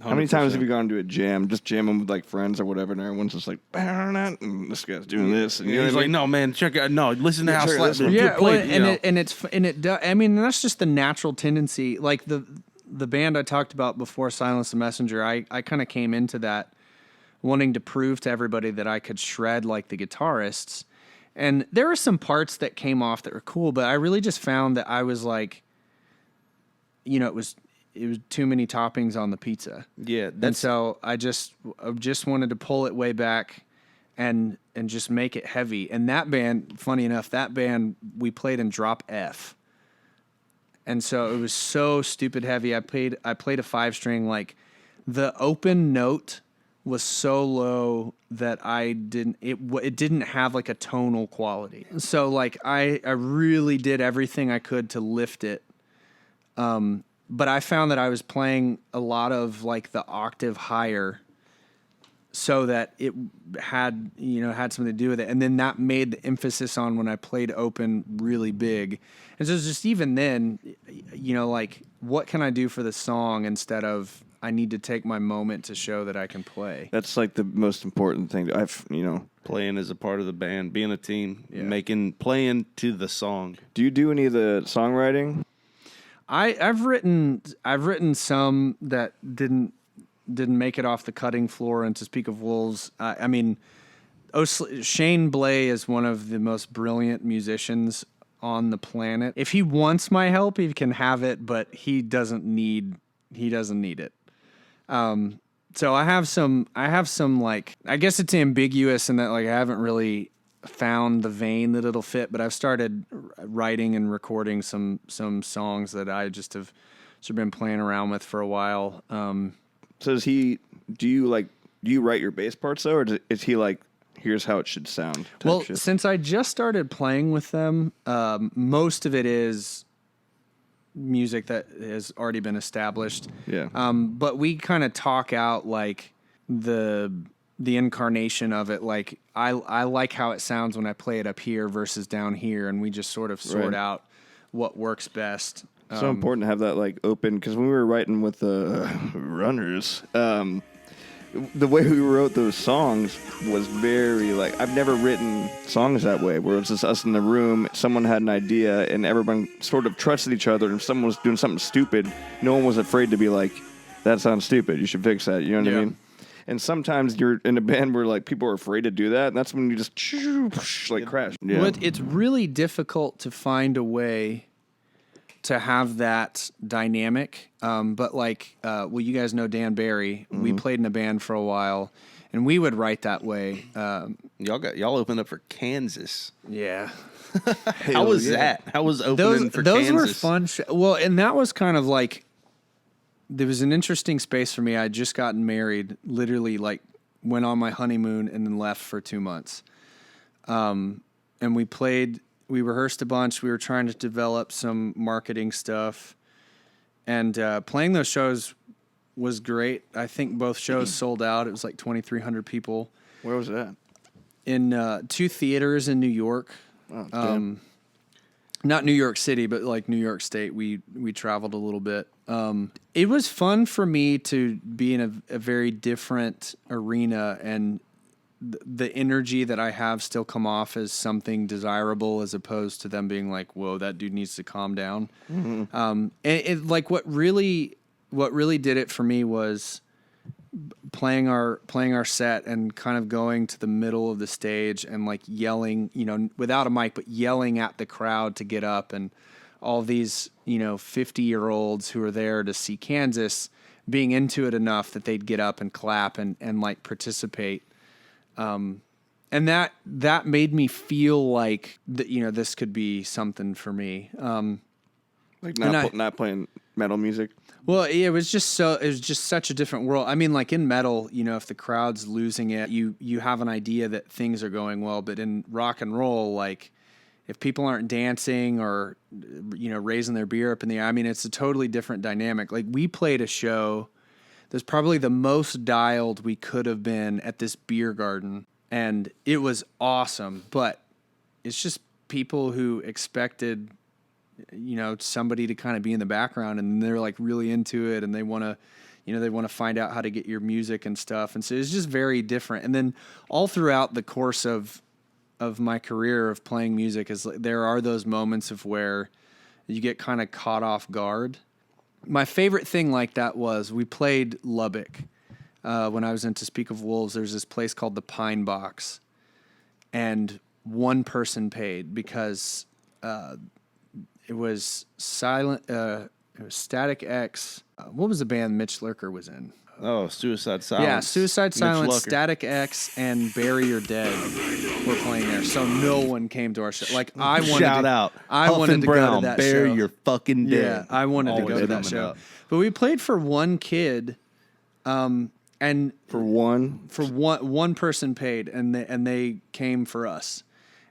[SPEAKER 1] 100%. How many times have you gone to a jam, just jamming with like friends or whatever, and everyone's just like, and this guy's doing this, and
[SPEAKER 3] he's like, no man, check it out, no, listen to how Slap.
[SPEAKER 2] Yeah, I mean, that's just the natural tendency. Like the band I talked about before, Silence the Messenger, I kind of came into that wanting to prove to everybody that I could shred like the guitarists, and there were some parts that came off that were cool, but I really just found that I was like, it was too many toppings on the pizza.
[SPEAKER 3] Yeah.
[SPEAKER 2] And so I just wanted to pull it way back and just make it heavy. And that band, funny enough, we played in drop F. And so it was so stupid heavy. I played a 5-string, like the open note was so low that it didn't have like a tonal quality. So like I really did everything I could to lift it. But I found that I was playing a lot of like the octave higher so that it had something to do with it. And then that made the emphasis on when I played open really big. And so it's just even then, like what can I do for the song instead of I need to take my moment to show that I can play.
[SPEAKER 1] That's like the most important thing.
[SPEAKER 3] Playing as a part of the band, being a team,
[SPEAKER 2] Yeah.
[SPEAKER 3] playing to the song.
[SPEAKER 1] Do you do any of the songwriting?
[SPEAKER 2] I've written some that didn't make it off the cutting floor, and to speak of wolves, Shane Blay is one of the most brilliant musicians on the planet. If he wants my help, he can have it, but he doesn't need it. So I have some like, I guess it's ambiguous in that like I haven't really found the vein that it'll fit, but I've started writing and recording some songs that I just have sort of been playing around with for a while.
[SPEAKER 1] So do you write your bass parts though, or is he like, here's how it should sound?
[SPEAKER 2] Well,
[SPEAKER 1] shit?
[SPEAKER 2] since I just started playing with them, most of it is music that has already been established.
[SPEAKER 1] Yeah.
[SPEAKER 2] But we kind of talk out like the incarnation of it. Like I like how it sounds when I play it up here versus down here, and we just sort of sort
[SPEAKER 1] Right.
[SPEAKER 2] out what works best.
[SPEAKER 1] So important to have that like open, because when we were writing with the runners, the way we wrote those songs was very like, I've never written songs that way, where it's just us in the room, someone had an idea, and everyone sort of trusted each other, and if someone was doing something stupid, no one was afraid to be like, that sounds stupid, you should fix that, you know what I mean? And sometimes you're in a band where like people are afraid to do that, and that's when you just like crash. Yeah.
[SPEAKER 2] Well, it's really difficult to find a way to have that dynamic. But like, you guys know Dan Barry.
[SPEAKER 1] Mm-hmm.
[SPEAKER 2] We played in a band for a while, and we would write that way.
[SPEAKER 3] Y'all opened up for Kansas.
[SPEAKER 2] Yeah.
[SPEAKER 3] How was that? How was opening for
[SPEAKER 2] those
[SPEAKER 3] Kansas?
[SPEAKER 2] were fun. Well, and that was kind of like, there was an interesting space for me. I had just gotten married, literally like went on my honeymoon and then left for 2 months. And we rehearsed a bunch. We were trying to develop some marketing stuff, and playing those shows was great. I think both shows sold out. It was like 2,300 people
[SPEAKER 1] Where was that?
[SPEAKER 2] in 2 theaters in New York.
[SPEAKER 1] Oh, damn.
[SPEAKER 2] Not New York City, but like New York State. We traveled a little bit. It was fun for me to be in a very different arena, and the energy that I have still come off as something desirable, as opposed to them being like, whoa, that dude needs to calm down. Mm-hmm. And like what really did it for me was playing our set and kind of going to the middle of the stage and like yelling, without a mic, but yelling at the crowd to get up, and all these, 50-year-olds who are there to see Kansas being into it enough that they'd get up and clap and like participate. And that made me feel like this could be something for me.
[SPEAKER 1] Like not playing metal music.
[SPEAKER 2] Well, it was just such a different world. I mean, like in metal, if the crowd's losing it, you have an idea that things are going well, but in rock and roll, like if people aren't dancing or, raising their beer up in the air, I mean, it's a totally different dynamic. Like we played a show that's probably the most dialed we could have been at this beer garden, and it was awesome, but it's just people who expected somebody to kind of be in the background, and they're like really into it, and they want to find out how to get your music and stuff. And so it's just very different. And then all throughout the course of my career of playing music is like, there are those moments of where you get kind of caught off guard. My favorite thing like that was we played Lubbock. When I was in To Speak of Wolves, there's this place called the Pine Box, and one person paid because, it was silent. It was Static X. What was the band Mitch Lurker was in?
[SPEAKER 3] Oh, Suicide Silence.
[SPEAKER 2] Yeah, Suicide
[SPEAKER 3] Mitch
[SPEAKER 2] Silence,
[SPEAKER 3] Lucker.
[SPEAKER 2] Static X, and Bury Your Dead were playing there. So no one came to our show. Like I wanted
[SPEAKER 3] Shout
[SPEAKER 2] to,
[SPEAKER 3] out.
[SPEAKER 2] I
[SPEAKER 3] Huff
[SPEAKER 2] wanted
[SPEAKER 3] and
[SPEAKER 2] to
[SPEAKER 3] Brown,
[SPEAKER 2] go to that
[SPEAKER 3] bury
[SPEAKER 2] show.
[SPEAKER 3] your fucking dead.
[SPEAKER 2] Yeah, I wanted to
[SPEAKER 3] Always
[SPEAKER 2] go to that
[SPEAKER 3] coming
[SPEAKER 2] show.
[SPEAKER 3] up.
[SPEAKER 2] But we played for one kid, and
[SPEAKER 1] For one,
[SPEAKER 2] for one person paid, and they came for us.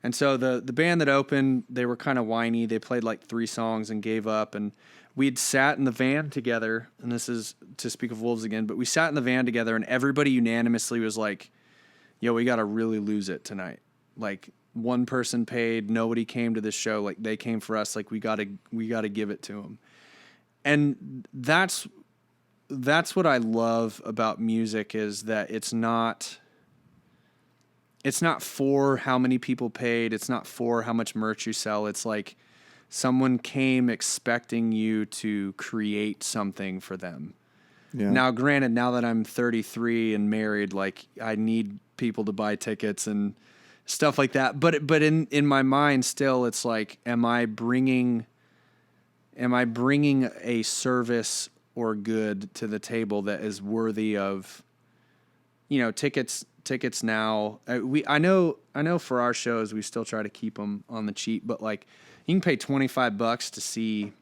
[SPEAKER 2] And so the band that opened, they were kind of whiny. They played like 3 songs and gave up. And we'd sat in the van together, and this is to speak of Wolves again, but we sat in the van together, and everybody unanimously was like, yo, we got to really lose it tonight. Like, one person paid, nobody came to this show. Like, they came for us. Like, we got to give it to them. And that's what I love about music, is that it's not for how many people paid. It's not for how much merch you sell. It's like someone came expecting you to create something for them.
[SPEAKER 1] yeah.
[SPEAKER 2] Now, granted, now that I'm 33 and married, like I need people to buy tickets and stuff like that. But in my mind still, it's like, am I bringing a service or good to the table that is worthy of, tickets now. I know for our shows, we still try to keep them on the cheap, but like you can pay $25 to see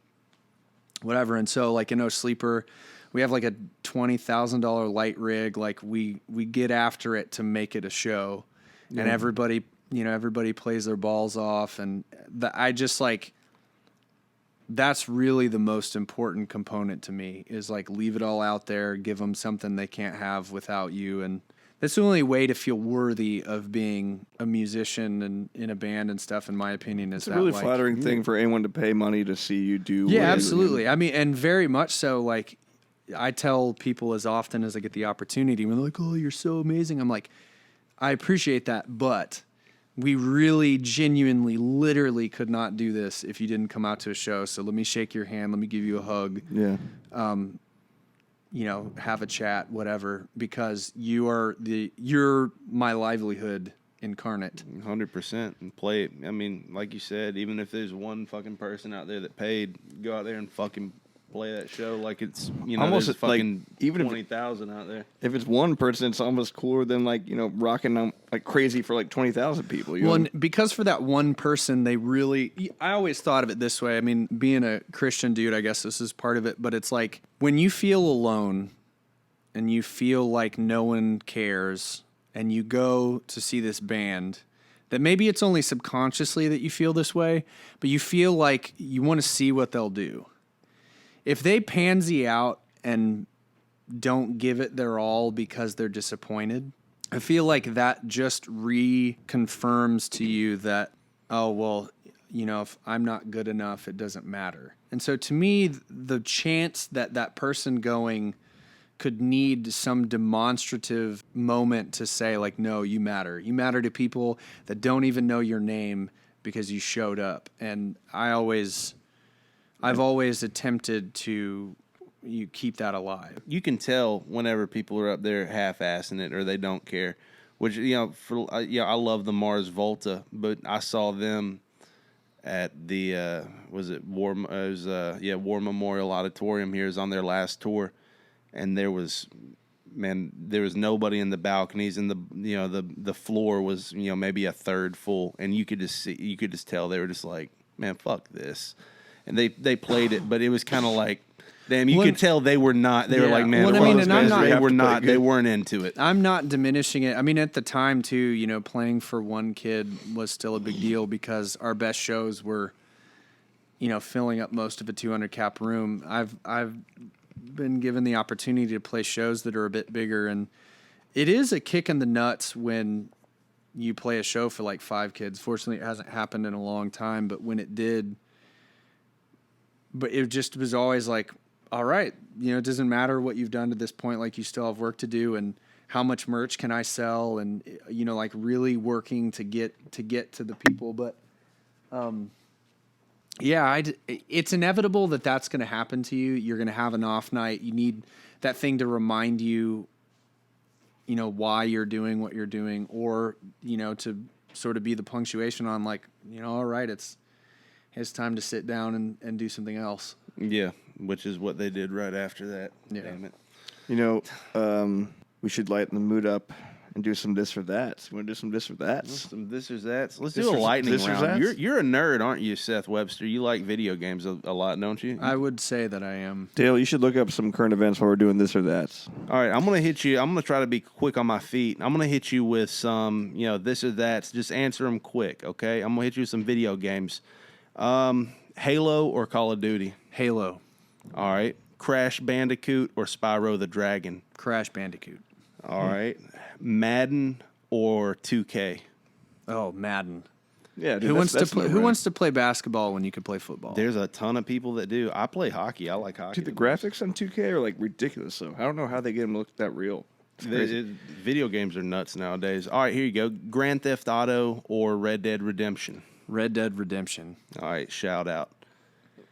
[SPEAKER 2] whatever. And so like in No Sleeper, we have like a $20,000 light rig. Like we get after it to make it a show, and everybody plays their balls off. And I just like, that's really the most important component to me, is like leave it all out there, give them something they can't have without you. And that's the only way to feel worthy of being a musician and in a band and stuff, in my opinion, is
[SPEAKER 1] It's a really flattering thing for anyone to pay money to see you do.
[SPEAKER 2] Yeah,
[SPEAKER 1] what you-
[SPEAKER 2] absolutely. I mean, and very much so. Like, I tell people as often as I get the opportunity, when they're like, oh, you're so amazing. I'm like, I appreciate that, but we really, genuinely, literally could not do this if you didn't come out to a show. So let me shake your hand. Let me give you a hug.
[SPEAKER 1] Yeah.
[SPEAKER 2] Have a chat, whatever, because you're my livelihood incarnate.
[SPEAKER 3] 100% and play it. I mean, like you said, even if there's one fucking person out there that paid, go out there and fucking play that show like it's,
[SPEAKER 1] Almost
[SPEAKER 3] there's
[SPEAKER 1] like,
[SPEAKER 3] fucking
[SPEAKER 1] even if-
[SPEAKER 3] 20,000 out there.
[SPEAKER 1] If it's one person, it's almost cooler than like rocking them like crazy for like 20,000 people.
[SPEAKER 2] Well, and because for that one person, I always thought of it this way. I mean, being a Christian dude, I guess this is part of it, but it's like when you feel alone and you feel like no one cares and you go to see this band, that maybe it's only subconsciously that you feel this way, but you feel like you want to see what they'll do. If they pansy out and don't give it their all because they're disappointed, I feel like that just reconfirms to you that, oh, well, if I'm not good enough, it doesn't matter. And so to me, the chance that person going could need some demonstrative moment to say, like, no, you matter. You matter to people that don't even know your name because you showed up. And I've always attempted to keep that alive.
[SPEAKER 3] You can tell whenever people are up there half-assing it or they don't care. Which I love the Mars Volta, but I saw them at the War Memorial Auditorium here. Is on their last tour, and there was nobody in the balconies, and the floor was maybe a third full, and you could just tell they were just like, man, fuck this. And they played it, but it was kind of like, damn, you could tell they were not. They were like, man, they weren't into it.
[SPEAKER 2] I'm not diminishing it. I mean, at the time too, playing for one kid was still a big deal because our best shows were, filling up most of a 200 cap room. I've been given the opportunity to play shows that are a bit bigger, and it is a kick in the nuts when you play a show for like 5 kids. Fortunately, it hasn't happened in a long time, but when it did. But it just was always like, all right, it doesn't matter what you've done to this point. Like, you still have work to do, and how much merch can I sell? And, like really working to get to the people. But, it's inevitable that that's going to happen to you. You're going to have an off night. You need that thing to remind you, why you're doing what you're doing, or, to sort of be the punctuation on like, all right, it's time to sit down and do something else.
[SPEAKER 3] Yeah, which is what they did right after that.
[SPEAKER 2] Yeah.
[SPEAKER 3] Damn it.
[SPEAKER 1] You know, we should lighten the mood up and do some this or that. You want to do some this or that?
[SPEAKER 3] Some this or that. Let's
[SPEAKER 1] This
[SPEAKER 3] do a
[SPEAKER 1] or-
[SPEAKER 3] lightning
[SPEAKER 1] this or
[SPEAKER 3] round.
[SPEAKER 1] zats?
[SPEAKER 3] You're a nerd, aren't you, Seth Webster? You like video games a lot, don't you?
[SPEAKER 2] I would say that I am.
[SPEAKER 1] Dale, you should look up some current events while we're doing this or that.
[SPEAKER 3] All right, I'm gonna hit you. I'm gonna try to be quick on my feet. I'm gonna hit you with some, this or that. Just answer them quick, okay? I'm gonna hit you with some video games. Halo or Call of Duty?
[SPEAKER 2] Halo,
[SPEAKER 3] All right. Crash Bandicoot or Spyro the Dragon?
[SPEAKER 2] Crash Bandicoot.
[SPEAKER 3] All right. Madden or 2K?
[SPEAKER 2] Oh, Madden.
[SPEAKER 1] Yeah, dude,
[SPEAKER 2] Who wants to
[SPEAKER 1] that's
[SPEAKER 2] play?
[SPEAKER 1] no
[SPEAKER 2] Who
[SPEAKER 1] brainer.
[SPEAKER 2] wants to play basketball when you could play football?
[SPEAKER 3] There's a ton of people that do. I play hockey. I like hockey.
[SPEAKER 1] Dude, the graphics on 2K are like ridiculous. Though I don't know how they get them to look that real. It's crazy.
[SPEAKER 3] Video games are nuts nowadays. All right, here you go. Grand Theft Auto or Red Dead Redemption?
[SPEAKER 2] Red Dead Redemption.
[SPEAKER 3] All right, shout out.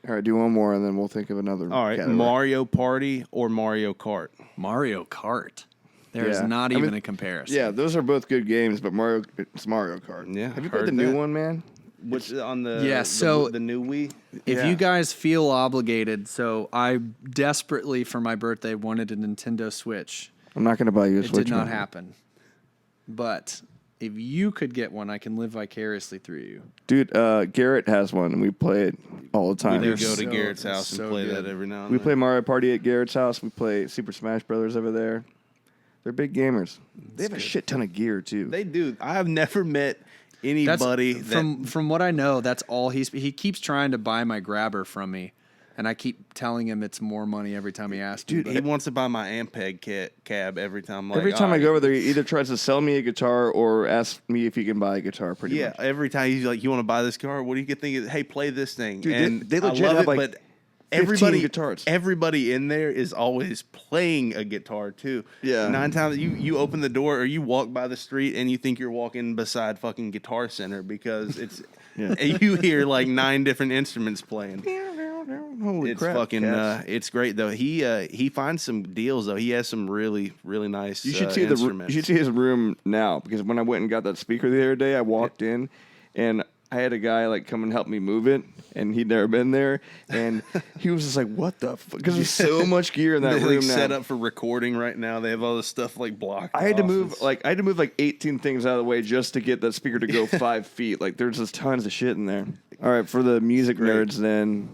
[SPEAKER 1] All right, do one more and then we'll think of another.
[SPEAKER 3] All right,
[SPEAKER 1] category.
[SPEAKER 3] Mario Party or Mario Kart?
[SPEAKER 2] Mario Kart. There's
[SPEAKER 1] Yeah.
[SPEAKER 2] not
[SPEAKER 1] I
[SPEAKER 2] even
[SPEAKER 1] mean,
[SPEAKER 2] a comparison.
[SPEAKER 1] Yeah, those are both good games, but it's Mario Kart.
[SPEAKER 3] Yeah,
[SPEAKER 1] Have you played
[SPEAKER 3] heard
[SPEAKER 1] the new
[SPEAKER 3] that.
[SPEAKER 1] one, man?
[SPEAKER 3] Which on the
[SPEAKER 2] Yeah,
[SPEAKER 3] the-
[SPEAKER 2] so-
[SPEAKER 3] the new Wii?
[SPEAKER 2] If
[SPEAKER 1] Yeah.
[SPEAKER 2] you guys feel obligated, so I desperately for my birthday wanted a Nintendo Switch.
[SPEAKER 1] I'm not going to buy you a
[SPEAKER 2] It
[SPEAKER 1] Switch.
[SPEAKER 2] did not
[SPEAKER 1] man.
[SPEAKER 2] happen. But if you could get one, I can live vicariously through you.
[SPEAKER 1] Dude, Garrett has one, and we play it all the
[SPEAKER 3] We
[SPEAKER 1] time.
[SPEAKER 3] do
[SPEAKER 2] They're
[SPEAKER 3] go to
[SPEAKER 2] so-
[SPEAKER 3] Garrett's house and
[SPEAKER 2] so
[SPEAKER 3] play
[SPEAKER 2] good.
[SPEAKER 3] that every now and
[SPEAKER 1] We
[SPEAKER 3] then.
[SPEAKER 1] play Mario Party at Garrett's house. We play Super Smash Brothers over there. They're big gamers. They have a shit ton of gear too.
[SPEAKER 3] They do. I have never met
[SPEAKER 2] That's
[SPEAKER 3] anybody
[SPEAKER 2] from what I know. That's all he keeps trying to buy my grabber from me, and I keep telling him it's more money every time he asks.
[SPEAKER 3] Dude,
[SPEAKER 2] me.
[SPEAKER 3] he wants to buy my Ampeg cab every time. Like,
[SPEAKER 1] Every time
[SPEAKER 3] all
[SPEAKER 1] I go
[SPEAKER 3] right.
[SPEAKER 1] over there, he either tries to sell me a guitar or ask me if he can buy a guitar. Pretty
[SPEAKER 3] Yeah,
[SPEAKER 1] much.
[SPEAKER 3] every time he's like, "You want to buy this car? What do you think? Hey, play this thing."
[SPEAKER 1] Dude,
[SPEAKER 3] and
[SPEAKER 1] they legit
[SPEAKER 3] I love
[SPEAKER 1] have,
[SPEAKER 3] it,
[SPEAKER 1] like,
[SPEAKER 3] but
[SPEAKER 1] 15 guitars.
[SPEAKER 3] everybody in there is always playing a guitar too.
[SPEAKER 1] Yeah.
[SPEAKER 3] 9 times you open the door or you walk by the street and you think you're walking beside fucking Guitar Center because it's
[SPEAKER 1] Yeah.
[SPEAKER 3] you hear like 9 different instruments playing.
[SPEAKER 1] Holy
[SPEAKER 3] It's
[SPEAKER 1] crap!
[SPEAKER 3] fucking
[SPEAKER 1] cats.
[SPEAKER 3] it's great though. He finds some deals though. He has some really nice
[SPEAKER 1] You should see you
[SPEAKER 3] instruments.
[SPEAKER 1] should see his room now, because when I went and got that speaker the other day, I walked in and I had a guy like come and help me move it, and he'd never been there, and he was just like, "What the fuck?" Because there's so much gear in that
[SPEAKER 3] They're
[SPEAKER 1] room
[SPEAKER 3] like
[SPEAKER 1] now.
[SPEAKER 3] set up for recording right now. They have all this stuff like blocked.
[SPEAKER 1] I had to
[SPEAKER 3] off.
[SPEAKER 1] move
[SPEAKER 3] It's-
[SPEAKER 1] like 18 things out of the way just to get that speaker to go 5 feet. Like there's just tons of shit in there. All right, for the music nerds, then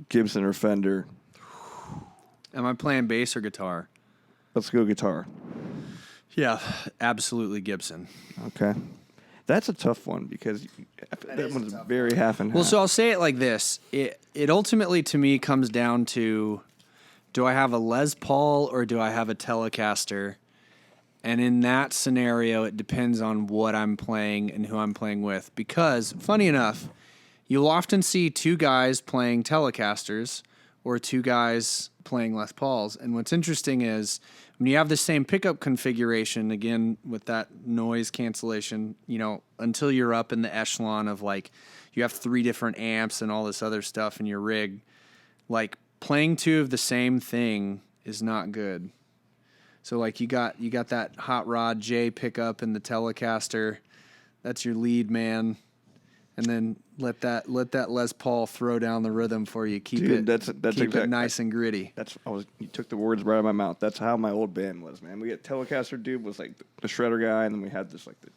[SPEAKER 1] Gibson or Fender.
[SPEAKER 2] Am I playing bass or guitar?
[SPEAKER 1] Let's go guitar.
[SPEAKER 2] Yeah, absolutely Gibson.
[SPEAKER 1] Okay, that's a tough one because that
[SPEAKER 4] is a
[SPEAKER 1] one's
[SPEAKER 4] tough
[SPEAKER 1] very half and half.
[SPEAKER 2] Well, so I'll say it like this: it ultimately to me comes down to, do I have a Les Paul or do I have a Telecaster? And in that scenario, it depends on what I'm playing and who I'm playing with. Because, funny enough, you'll often see 2 guys playing Telecasters or 2 guys playing Les Pauls. And what's interesting is when you have the same pickup configuration, again, with that noise cancellation, until you're up in the echelon of like, you have 3 different amps and all this other stuff in your rig, like playing 2 of the same thing is not good. So like you got that Hot Rod J pickup in the Telecaster, that's your lead man, and then let that Les Paul throw down the rhythm for you. Keep
[SPEAKER 1] Dude, that's
[SPEAKER 2] keep it nice and gritty.
[SPEAKER 1] You took the words right out of my mouth. That's how my old band was, man. We had Telecaster dude was like the shredder guy, and then we had this like the.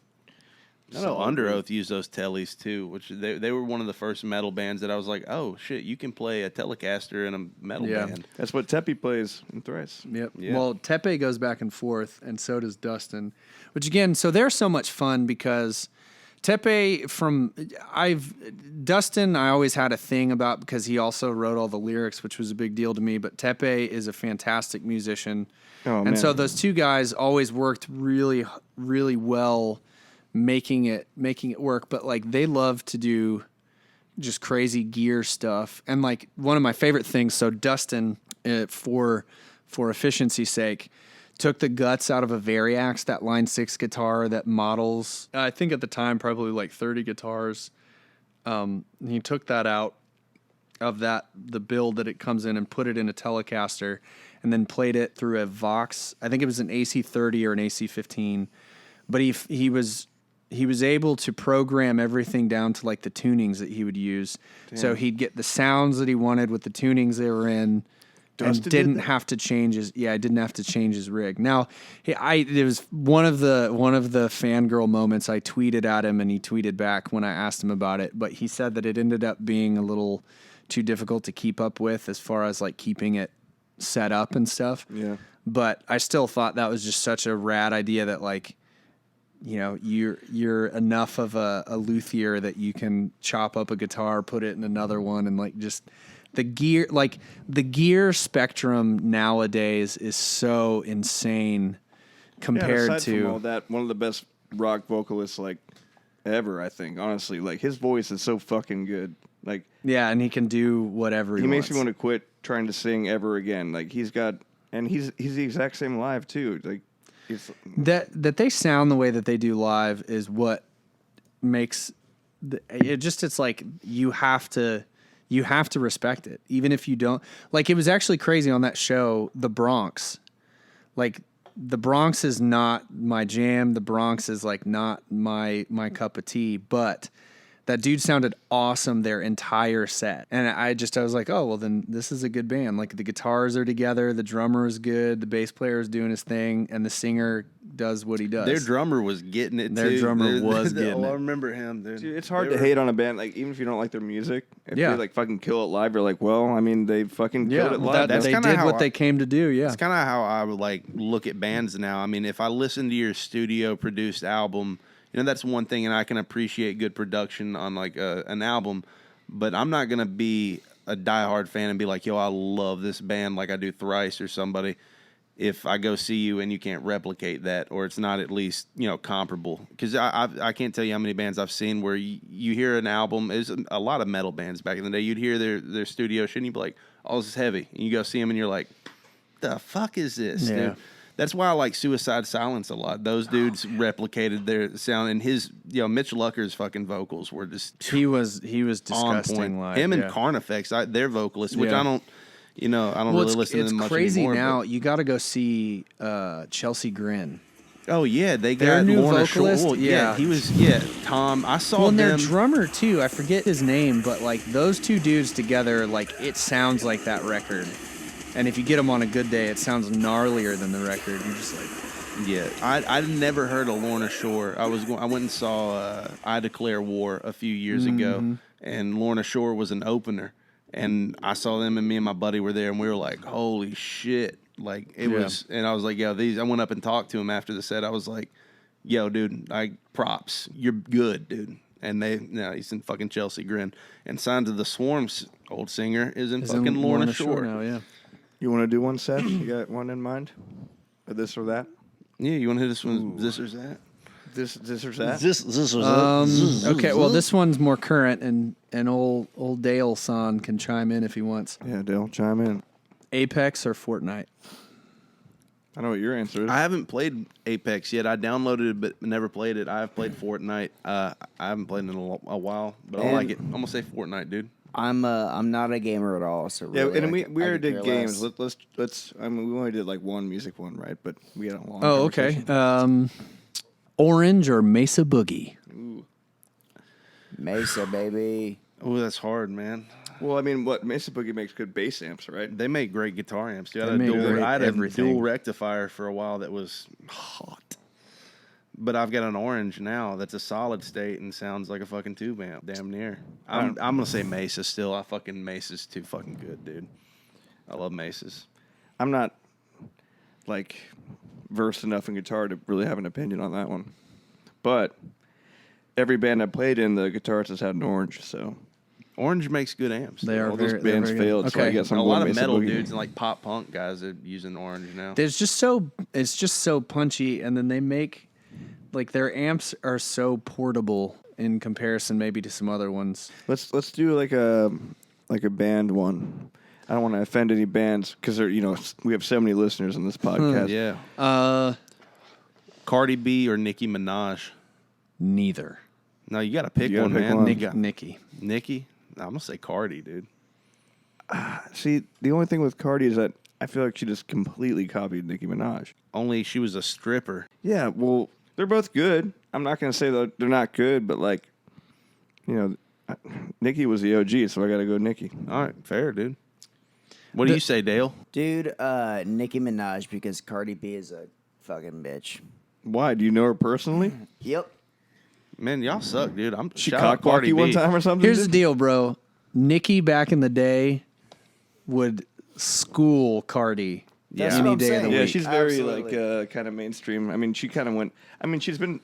[SPEAKER 3] I know Under Oath used those tellies too, which they were one of the first metal bands that I was like, oh shit, you can play a Telecaster in a metal
[SPEAKER 2] Yeah.
[SPEAKER 3] band.
[SPEAKER 1] That's what Teppy plays in Thrice.
[SPEAKER 2] Yep.
[SPEAKER 3] Yeah.
[SPEAKER 2] Well, Tepe goes back and forth, and so does Dustin. Which again, so they're so much fun because Tepe Dustin I always had a thing about because he also wrote all the lyrics, which was a big deal to me. But Tepe is a fantastic musician,
[SPEAKER 1] Oh,
[SPEAKER 2] and
[SPEAKER 1] man.
[SPEAKER 2] so those 2 guys always worked really, really well, making it work. But like they love to do just crazy gear stuff, and like one of my favorite things. So Dustin, for efficiency's sake, took the guts out of a Variax, that Line 6 guitar that models, I think at the time, probably like 30 guitars. He took that out of the build that it comes in and put it in a Telecaster and then played it through a Vox. I think it was an AC30 or an AC15. But he was he was able to program everything down to like the tunings that he would use. Damn. So he'd get the sounds that he wanted with the tunings they were in. And didn't have to change his didn't have to change his rig. Now, it was one of the fangirl moments. I tweeted at him and he tweeted back when I asked him about it, but he said that it ended up being a little too difficult to keep up with as far as like keeping it set up and stuff.
[SPEAKER 1] Yeah.
[SPEAKER 2] But I still thought that was just such a rad idea that like, you know, you're enough of a luthier that you can chop up a guitar, put it in another one, and like just the gear spectrum nowadays is so insane compared
[SPEAKER 1] aside
[SPEAKER 2] to
[SPEAKER 1] from all that, one of the best rock vocalists like ever, I think. Honestly, like his voice is so fucking good. Like
[SPEAKER 2] and he can do whatever he
[SPEAKER 1] makes
[SPEAKER 2] wants.
[SPEAKER 1] me want to quit trying to sing ever again. Like he's the exact same live too. Like
[SPEAKER 2] that they sound the way that they do live is what makes it's like you have to respect it, even if you don't. Like, it was actually crazy on that show, The Bronx. Like, The Bronx is not my jam. The Bronx is, like, not my cup of tea. But that dude sounded awesome their entire set. And I was like, oh, well, then this is a good band. Like, the guitars are together. The drummer is good. The bass player is doing his thing. And the singer does what he does.
[SPEAKER 3] Their drummer was getting it,
[SPEAKER 2] Their
[SPEAKER 3] too.
[SPEAKER 2] drummer was getting it.
[SPEAKER 3] I remember him, dude.
[SPEAKER 1] it's hard to hate on a band, like, even if you don't like their music. If
[SPEAKER 2] Yeah.
[SPEAKER 1] they, like, fucking kill it live, you're like, well, I mean, they fucking killed it live.
[SPEAKER 2] They did what they came to do, yeah.
[SPEAKER 3] That's kind of how I would, like, look at bands now. I mean, if I listen to your studio-produced album, you know, that's one thing, and I can appreciate good production on, like, an album, but I'm not going to be a diehard fan and be like, yo, I love this band like I do Thrice or somebody, if I go see you and you can't replicate that, or it's not at least, you know, comparable. Because I can't tell you how many bands I've seen where you hear an album. There's a lot of metal bands back in the day. You'd hear their studio shit and you'd be like, oh, this is heavy. And you go see them and you're like, the fuck is this, dude? That's why I like Suicide Silence a lot. Those dudes replicated their sound, and his, you know, Mitch Lucker's fucking vocals were just
[SPEAKER 2] he was disgusting live.
[SPEAKER 3] Him and Carnifex, their vocalists, which I don't really listen to them much
[SPEAKER 2] it's crazy
[SPEAKER 3] anymore,
[SPEAKER 2] now.
[SPEAKER 3] but
[SPEAKER 2] You got to go see Chelsea Grin.
[SPEAKER 3] oh yeah, they
[SPEAKER 2] Their
[SPEAKER 3] got
[SPEAKER 2] new
[SPEAKER 3] Lorna
[SPEAKER 2] vocalist?
[SPEAKER 3] Shore.
[SPEAKER 2] Yeah.
[SPEAKER 3] He was Tom. I saw
[SPEAKER 2] Well, and their
[SPEAKER 3] them.
[SPEAKER 2] drummer too. I forget his name, but like those two dudes together, like it sounds like that record. And if you get them on a good day, it sounds gnarlier than the record. You're just like,
[SPEAKER 3] Yeah, I'd never heard of Lorna Shore. I went and saw I Declare War a few years ago, and Lorna Shore was an opener. And I saw them, and me and my buddy were there, and we were like, holy shit. Like, it was, and I was like, yo, I went up and talked to him after the set. I was like, yo, dude, props. You're good, dude. And he's in fucking Chelsea Grin. And Signed to the Swarm's old singer is in fucking Lorna Shore.
[SPEAKER 2] now, yeah.
[SPEAKER 1] You want to do one, Seth? You got one in mind? Or this or that?
[SPEAKER 3] Yeah, you want to hit this one? This or that?
[SPEAKER 1] This or that?
[SPEAKER 3] This or that?
[SPEAKER 2] Okay, well, this one's more current, and old Dale Son can chime in if he wants.
[SPEAKER 1] Yeah, Dale, chime in.
[SPEAKER 2] Apex or Fortnite?
[SPEAKER 1] I know what your answer is.
[SPEAKER 3] I haven't played Apex yet. I downloaded it but never played it. I have played Fortnite. I haven't played it in a while, but I like it. I'm gonna say Fortnite, dude.
[SPEAKER 4] I'm not a gamer at all, so
[SPEAKER 1] Yeah,
[SPEAKER 4] really,
[SPEAKER 1] and we
[SPEAKER 4] I
[SPEAKER 1] already
[SPEAKER 4] could
[SPEAKER 1] did
[SPEAKER 4] care
[SPEAKER 1] games.
[SPEAKER 4] less.
[SPEAKER 1] Let's. I mean, we only did like one music one, right? But we had a long.
[SPEAKER 2] Oh, okay.
[SPEAKER 1] conversation.
[SPEAKER 2] Orange or Mesa Boogie?
[SPEAKER 4] Mesa, baby.
[SPEAKER 3] Oh, that's hard, man.
[SPEAKER 1] Well, I mean, what Mesa Boogie makes good bass amps, right?
[SPEAKER 3] They make great guitar amps, dude.
[SPEAKER 2] They make great
[SPEAKER 3] I had a
[SPEAKER 2] everything.
[SPEAKER 3] dual rectifier for a while that was hot. But I've got an Orange now that's a solid state and sounds like a fucking tube amp, damn near. I'm gonna say Mesa still. Mesa's too fucking good, dude. I love Mesas.
[SPEAKER 1] I'm not like versed enough in guitar to really have an opinion on that one, but every band I played in, the guitarist has had an Orange, so.
[SPEAKER 3] Orange makes good amps.
[SPEAKER 2] They are
[SPEAKER 1] All those
[SPEAKER 2] they're
[SPEAKER 1] bands
[SPEAKER 2] very good.
[SPEAKER 1] failed, so I
[SPEAKER 2] Okay.
[SPEAKER 1] guess
[SPEAKER 3] A
[SPEAKER 1] I'm
[SPEAKER 3] lot
[SPEAKER 1] going
[SPEAKER 3] of
[SPEAKER 1] Mesa
[SPEAKER 3] metal
[SPEAKER 1] Boogie.
[SPEAKER 3] dudes and like pop punk guys are using Orange now.
[SPEAKER 2] It's just so punchy, and then they make like their amps are so portable in comparison maybe to some other ones.
[SPEAKER 1] Let's do like a band one. I don't want to offend any bands because we have so many listeners on this podcast.
[SPEAKER 3] Yeah. Cardi B or Nicki Minaj?
[SPEAKER 2] Neither.
[SPEAKER 3] No, you got to pick
[SPEAKER 1] You gotta
[SPEAKER 3] one,
[SPEAKER 1] pick
[SPEAKER 3] man.
[SPEAKER 1] one.
[SPEAKER 2] Nicki.
[SPEAKER 3] Nicki? I'm going to say Cardi, dude.
[SPEAKER 1] See, the only thing with Cardi is that I feel like she just completely copied Nicki Minaj.
[SPEAKER 3] Only she was a stripper.
[SPEAKER 1] Yeah, well, they're both good. I'm not gonna say that they're not good, but like, Nicki was the OG, so I gotta go Nicki.
[SPEAKER 3] All right, fair, dude. What do you say, Dale?
[SPEAKER 4] Dude, Nicki Minaj, because Cardi B is a fucking bitch.
[SPEAKER 1] Why? Do you know her personally?
[SPEAKER 4] Yep.
[SPEAKER 3] Man, y'all suck, dude.
[SPEAKER 1] She
[SPEAKER 3] shout out
[SPEAKER 1] cockblocked
[SPEAKER 3] Cardi
[SPEAKER 1] you one
[SPEAKER 3] B.
[SPEAKER 1] time or something?
[SPEAKER 2] Here's the
[SPEAKER 1] dude?
[SPEAKER 2] deal, bro. Nicki back in the day would school Cardi
[SPEAKER 4] That's
[SPEAKER 2] any
[SPEAKER 4] what I'm
[SPEAKER 2] day of the
[SPEAKER 4] saying.
[SPEAKER 1] Yeah,
[SPEAKER 2] week.
[SPEAKER 1] she's very
[SPEAKER 4] Absolutely.
[SPEAKER 1] kind of mainstream. I mean, she kind of went. I mean, she's been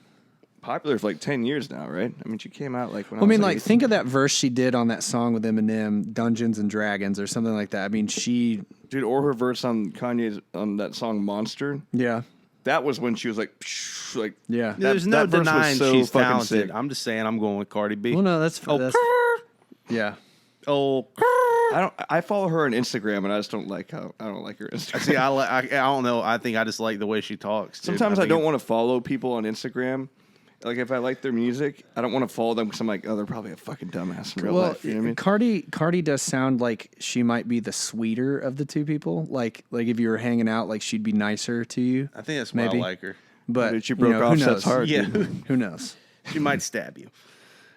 [SPEAKER 1] popular for like 10 years now, right? I mean, she came out like when
[SPEAKER 2] I mean,
[SPEAKER 1] was
[SPEAKER 2] like,
[SPEAKER 1] 18.
[SPEAKER 2] think of that verse she did on that song with Eminem, Dungeons and Dragons, or something like that. I mean,
[SPEAKER 1] Dude, or her verse on Kanye's on that song Monster.
[SPEAKER 2] yeah.
[SPEAKER 1] That was when she was like, psh, like
[SPEAKER 2] Yeah.
[SPEAKER 1] that-
[SPEAKER 3] There's no
[SPEAKER 1] that verse was
[SPEAKER 3] denying
[SPEAKER 1] so
[SPEAKER 3] she's
[SPEAKER 1] fucking
[SPEAKER 3] talented.
[SPEAKER 1] sick.
[SPEAKER 3] I'm just saying I'm going with Cardi B.
[SPEAKER 2] Well, no, that's yeah.
[SPEAKER 3] Oh,
[SPEAKER 1] I follow her on Instagram, and I just don't like her Instagram.
[SPEAKER 3] see, I don't know. I think I just like the way she talks. Dude.
[SPEAKER 1] Sometimes I
[SPEAKER 3] think
[SPEAKER 1] don't want to follow people on Instagram. Like if I like their music, I don't want to follow them because I'm like, oh, they're probably a fucking dumbass in real
[SPEAKER 2] Well,
[SPEAKER 1] life. You know what I mean?
[SPEAKER 2] Cardi does sound like she might be the sweeter of the two people. Like if you were hanging out, like she'd be nicer to you.
[SPEAKER 3] I think that's why
[SPEAKER 2] maybe.
[SPEAKER 3] I like her.
[SPEAKER 2] But
[SPEAKER 1] Dude, she broke
[SPEAKER 2] who
[SPEAKER 1] Offset's
[SPEAKER 2] knows?
[SPEAKER 1] heart.
[SPEAKER 3] Yeah,
[SPEAKER 1] dude.
[SPEAKER 2] Who knows?
[SPEAKER 3] she might stab you.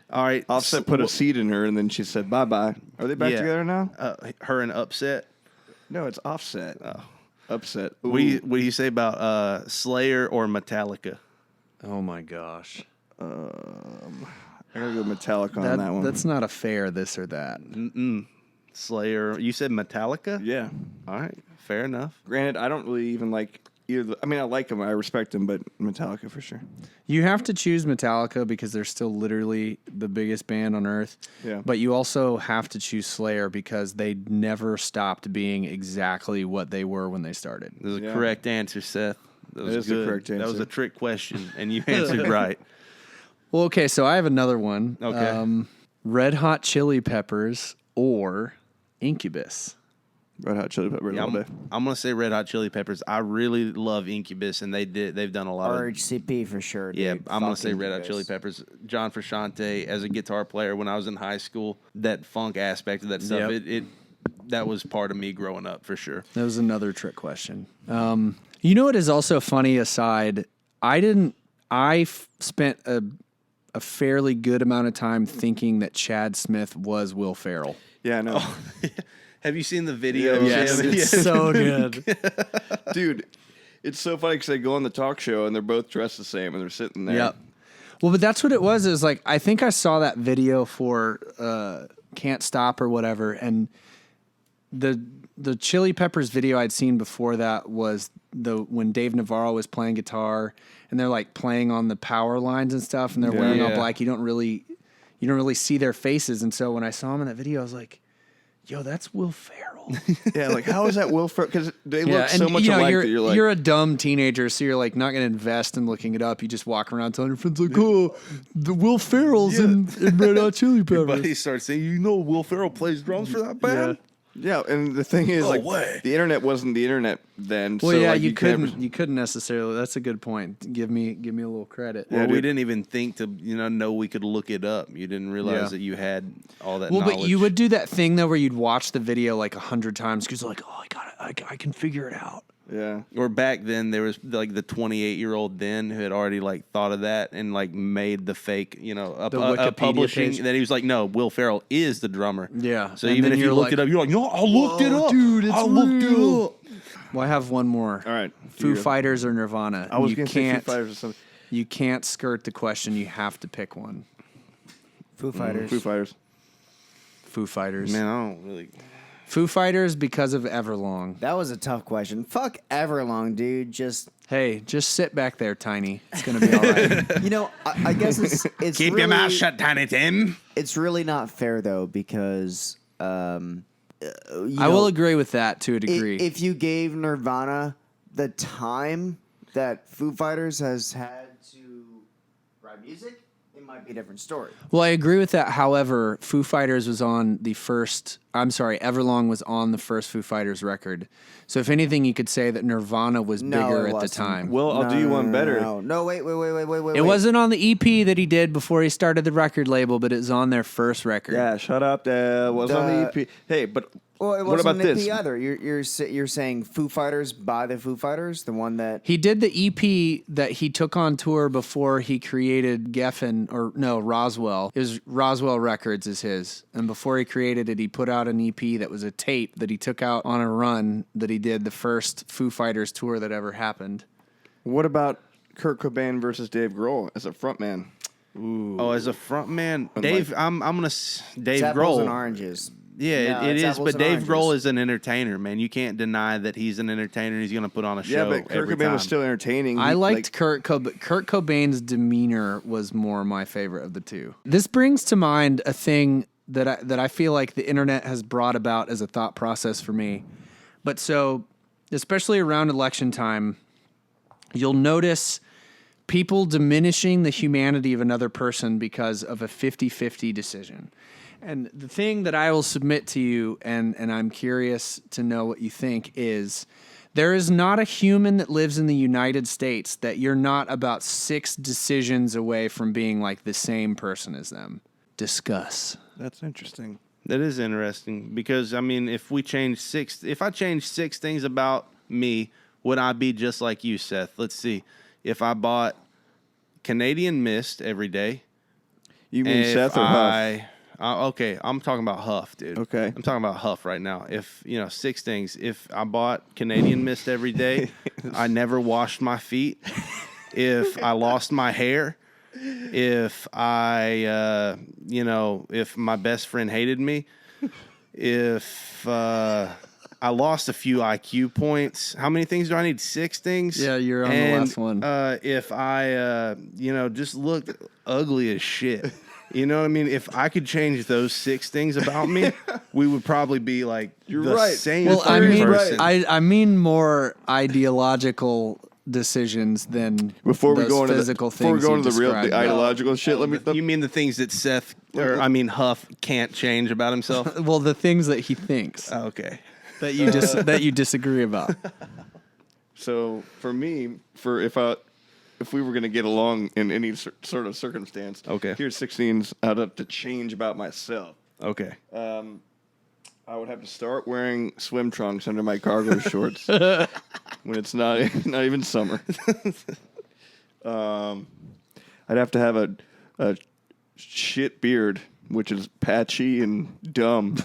[SPEAKER 3] All right,
[SPEAKER 1] Offset put a seed in her, and then she said, bye-bye. Are they back
[SPEAKER 3] Yeah.
[SPEAKER 1] together now?
[SPEAKER 3] her and Upset.
[SPEAKER 1] No, it's Offset. Upset.
[SPEAKER 3] What do you say about Slayer or Metallica?
[SPEAKER 2] Oh my gosh.
[SPEAKER 1] I gotta go Metallica on that one.
[SPEAKER 2] That's not a fair this or that.
[SPEAKER 3] Slayer. You said Metallica?
[SPEAKER 1] Yeah.
[SPEAKER 3] All right, fair enough.
[SPEAKER 1] Granted, I don't really even like either. I mean, I like them. I respect them, but Metallica for sure.
[SPEAKER 2] You have to choose Metallica because they're still literally the biggest band on earth.
[SPEAKER 1] Yeah.
[SPEAKER 2] But you also have to choose Slayer because they never stopped being exactly what they were when they started.
[SPEAKER 3] This is a
[SPEAKER 1] Yeah.
[SPEAKER 3] correct answer, Seth. That was
[SPEAKER 1] is the
[SPEAKER 3] good.
[SPEAKER 1] correct
[SPEAKER 3] That was
[SPEAKER 1] answer.
[SPEAKER 3] a trick question, and you answered right.
[SPEAKER 2] Well, okay, so I have another one.
[SPEAKER 3] Okay.
[SPEAKER 2] Red Hot Chili Peppers or Incubus.
[SPEAKER 1] Red Hot Chili Peppers
[SPEAKER 3] Yeah,
[SPEAKER 1] all day.
[SPEAKER 3] I'm gonna say Red Hot Chili Peppers. I really love Incubus, and they've done a lot of.
[SPEAKER 4] RHCP for sure, dude.
[SPEAKER 3] Yeah, I'm gonna say
[SPEAKER 4] Fucking
[SPEAKER 3] Red Hot
[SPEAKER 4] Incubus.
[SPEAKER 3] Chili Peppers. John Frusciante, as a guitar player when I was in high school, that funk aspect of that stuff,
[SPEAKER 2] Yep.
[SPEAKER 3] that was part of me growing up for sure.
[SPEAKER 2] That was another trick question. You know what is also funny aside? I spent a fairly good amount of time thinking that Chad Smith was Will Ferrell.
[SPEAKER 1] Yeah, I know.
[SPEAKER 3] Have you seen the video?
[SPEAKER 1] Yeah,
[SPEAKER 3] of him?
[SPEAKER 2] it's so good.
[SPEAKER 1] Dude, it's so funny because they go on the talk show and they're both dressed the same and they're sitting there.
[SPEAKER 2] Yep. Well, but that's what it was. Is like I think I saw that video for Can't Stop or whatever, and the Chili Peppers video I'd seen before that was when Dave Navarro was playing guitar and they're like playing on the power lines and stuff, and they're wearing all
[SPEAKER 3] Yeah.
[SPEAKER 2] black. You don't really see their faces, and so when I saw him in that video, I was like, "Yo, that's Will Ferrell."
[SPEAKER 1] Yeah, like how is that Will Ferrell? Because they look
[SPEAKER 2] Yeah,
[SPEAKER 1] so
[SPEAKER 2] and
[SPEAKER 1] much
[SPEAKER 2] you know,
[SPEAKER 1] alike
[SPEAKER 2] you're,
[SPEAKER 1] that you're like,
[SPEAKER 2] you're a dumb teenager, so you're like not going to invest in looking it up. You just walk around telling your friends like, "Oh, the Will Ferrell's in Red Hot Chili Peppers."
[SPEAKER 3] Buddy starts saying, "You know, Will Ferrell plays drums for that band."
[SPEAKER 1] yeah. And the thing is, like,
[SPEAKER 3] way.
[SPEAKER 1] the internet wasn't the internet then.
[SPEAKER 2] Well,
[SPEAKER 1] so,
[SPEAKER 2] yeah,
[SPEAKER 1] like,
[SPEAKER 2] you
[SPEAKER 1] can't-
[SPEAKER 2] couldn't necessarily. That's a good point. Give me a little credit.
[SPEAKER 3] Well,
[SPEAKER 1] Yeah,
[SPEAKER 3] we
[SPEAKER 1] dude.
[SPEAKER 3] didn't even think to know we could look it up. You didn't realize
[SPEAKER 2] Yeah.
[SPEAKER 3] that you had all that.
[SPEAKER 2] Well,
[SPEAKER 3] knowledge.
[SPEAKER 2] but you would do that thing though, where you'd watch the video like 100 times because like, oh, I can figure it out.
[SPEAKER 1] Yeah.
[SPEAKER 3] Or back then, there was like the 28-year-old then who had already like thought of that and like made the fake,
[SPEAKER 2] The
[SPEAKER 3] a
[SPEAKER 2] Wikipedia
[SPEAKER 3] publishing.
[SPEAKER 2] page.
[SPEAKER 3] Then he was like, "No, Will Ferrell is the drummer."
[SPEAKER 2] Yeah.
[SPEAKER 3] So
[SPEAKER 2] And
[SPEAKER 3] even
[SPEAKER 2] then
[SPEAKER 3] if you
[SPEAKER 2] you're
[SPEAKER 3] looked
[SPEAKER 2] like,
[SPEAKER 3] it up, you're like, "No, I looked it up,
[SPEAKER 2] dude, it's
[SPEAKER 3] I looked
[SPEAKER 2] real."
[SPEAKER 3] it up."
[SPEAKER 2] Well, I have one more.
[SPEAKER 1] All right.
[SPEAKER 2] Foo
[SPEAKER 1] You go.
[SPEAKER 2] Fighters or Nirvana.
[SPEAKER 1] I was
[SPEAKER 2] You
[SPEAKER 1] going to say Foo
[SPEAKER 2] can't.
[SPEAKER 1] Fighters or something.
[SPEAKER 2] You can't skirt the question. You have to pick one.
[SPEAKER 4] Foo Fighters.
[SPEAKER 1] Foo Fighters.
[SPEAKER 2] Foo Fighters.
[SPEAKER 3] Man, I don't really.
[SPEAKER 2] Foo Fighters because of Everlong.
[SPEAKER 4] That was a tough question. Fuck Everlong, dude. Just
[SPEAKER 2] Hey, just sit back there, Tiny. It's gonna be all right.
[SPEAKER 4] you know, I guess it's
[SPEAKER 3] Keep
[SPEAKER 4] really,
[SPEAKER 3] your mouth shut, Tiny Tim.
[SPEAKER 4] It's really not fair though because
[SPEAKER 2] I will agree with that to a degree.
[SPEAKER 4] If you gave Nirvana the time that Foo Fighters has had to write music, it might be a different story.
[SPEAKER 2] Well, I agree with that. However, Foo Fighters was on the first Everlong was on the first Foo Fighters record. So if anything, you could say that Nirvana was
[SPEAKER 4] No,
[SPEAKER 2] bigger
[SPEAKER 4] it
[SPEAKER 2] at the
[SPEAKER 4] wasn't.
[SPEAKER 2] time.
[SPEAKER 1] Well, I'll do you one better.
[SPEAKER 4] No, wait.
[SPEAKER 2] It wasn't on the EP that he did before he started the record label, but it was on their first record.
[SPEAKER 1] Yeah, shut up. Was on the EP. Hey, but
[SPEAKER 4] Well, it
[SPEAKER 1] what
[SPEAKER 4] wasn't
[SPEAKER 1] about
[SPEAKER 4] an
[SPEAKER 1] this?
[SPEAKER 4] EP either. You're saying Foo Fighters by the Foo Fighters, the one that
[SPEAKER 2] He did the EP that he took on tour before he created Roswell. It was Roswell Records is his. And before he created it, he put out an EP that was a tape that he took out on a run that he did the first Foo Fighters tour that ever happened.
[SPEAKER 1] What about Kurt Cobain versus Dave Grohl as a frontman?
[SPEAKER 3] Oh, as a front man,
[SPEAKER 1] And
[SPEAKER 3] Dave,
[SPEAKER 1] like-
[SPEAKER 3] I'm gonna Dave
[SPEAKER 4] it's apples
[SPEAKER 3] Grohl.
[SPEAKER 4] and oranges.
[SPEAKER 3] Yeah,
[SPEAKER 4] No,
[SPEAKER 3] it
[SPEAKER 4] it's
[SPEAKER 3] is.
[SPEAKER 4] apples
[SPEAKER 3] But
[SPEAKER 4] and
[SPEAKER 3] Dave
[SPEAKER 4] oranges.
[SPEAKER 3] Grohl is an entertainer, man. You can't deny that he's an entertainer. He's gonna put on a show.
[SPEAKER 1] Yeah, but Kurt
[SPEAKER 3] every
[SPEAKER 1] Cobain was
[SPEAKER 3] time.
[SPEAKER 1] still entertaining.
[SPEAKER 2] I
[SPEAKER 1] He,
[SPEAKER 2] liked Kurt Cobain's demeanor was more my favorite of the two. This brings to mind a thing that I feel like the internet has brought about as a thought process for me. But so, especially around election time, you'll notice people diminishing the humanity of another person because of a 50-50 decision. And the thing that I will submit to you, and I'm curious to know what you think, is there is not a human that lives in the United States that you're not about 6 decisions away from being like the same person as them. Discuss.
[SPEAKER 1] That's interesting.
[SPEAKER 3] That is interesting because I mean, if I change 6 things about me, would I be just like you, Seth? Let's see. If I bought Canadian Mist every day,
[SPEAKER 1] You mean
[SPEAKER 3] if
[SPEAKER 1] Seth or Huff?
[SPEAKER 3] Okay, I'm talking about Huff, dude.
[SPEAKER 1] Okay.
[SPEAKER 3] I'm talking about Huff right now. If 6 things. If I bought Canadian Mist every day, I never washed my feet. If I lost my hair, if if my best friend hated me, if I lost a few IQ points. How many things do I need? 6 things?
[SPEAKER 2] Yeah, you're on the last one.
[SPEAKER 3] If I, just looked ugly as shit. You know what I mean? If I could change those 6 things about me, we would probably be like
[SPEAKER 1] You're
[SPEAKER 3] the
[SPEAKER 1] right.
[SPEAKER 3] same
[SPEAKER 2] Well, I mean,
[SPEAKER 3] person.
[SPEAKER 2] I mean more ideological decisions than
[SPEAKER 1] Before we
[SPEAKER 2] those
[SPEAKER 1] go into
[SPEAKER 2] physical
[SPEAKER 1] before we
[SPEAKER 2] things
[SPEAKER 1] go
[SPEAKER 2] you
[SPEAKER 1] into the real
[SPEAKER 2] described.
[SPEAKER 1] ideological shit, let me.
[SPEAKER 3] You mean the things that Huff can't change about himself?
[SPEAKER 2] Well, the things that he thinks
[SPEAKER 3] Okay.
[SPEAKER 2] that you that you disagree about.
[SPEAKER 1] So for me, if we were going to get along in any sort of circumstance,
[SPEAKER 3] Okay.
[SPEAKER 1] here's 6 things I'd have to change about myself.
[SPEAKER 3] Okay.
[SPEAKER 1] I would have to start wearing swim trunks under my cargo shorts when it's not even summer. I'd have to have a shit beard, which is patchy and dumb.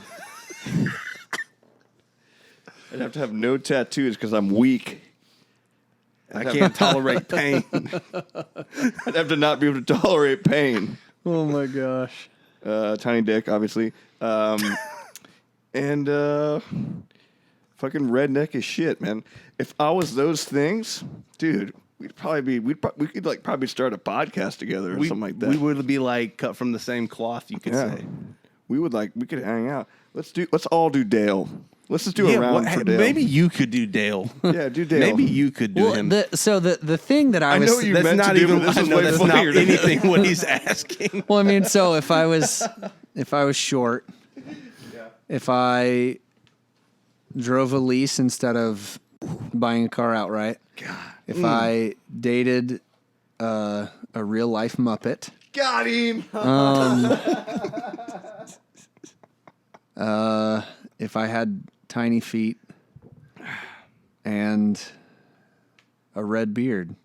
[SPEAKER 1] I'd have to have no tattoos because I'm weak.
[SPEAKER 3] I can't tolerate pain.
[SPEAKER 1] I'd have to not be able to tolerate pain.
[SPEAKER 2] Oh my gosh.
[SPEAKER 1] Tiny dick, obviously. And fucking redneck as shit, man. If I was those things, dude, we could probably start a podcast together or something like that.
[SPEAKER 3] We would be like cut from the same cloth, you could say.
[SPEAKER 1] We could hang out. Let's all do Dale. Let's just do a round for Dale.
[SPEAKER 3] Maybe you could do Dale.
[SPEAKER 1] Yeah, do Dale.
[SPEAKER 3] Maybe you could do him.
[SPEAKER 2] The thing that I was
[SPEAKER 1] know what you
[SPEAKER 3] That's
[SPEAKER 1] meant
[SPEAKER 3] not
[SPEAKER 1] to do,
[SPEAKER 3] even.
[SPEAKER 1] but this
[SPEAKER 3] I
[SPEAKER 1] is
[SPEAKER 3] know
[SPEAKER 1] way
[SPEAKER 3] that's
[SPEAKER 1] funnier
[SPEAKER 3] not
[SPEAKER 1] to me.
[SPEAKER 3] anything what he's asking.
[SPEAKER 2] well, I mean, so if I was short, if I drove a lease instead of buying a car outright, if I dated a real life Muppet,
[SPEAKER 1] Got him.
[SPEAKER 2] if I had tiny feet and a red beard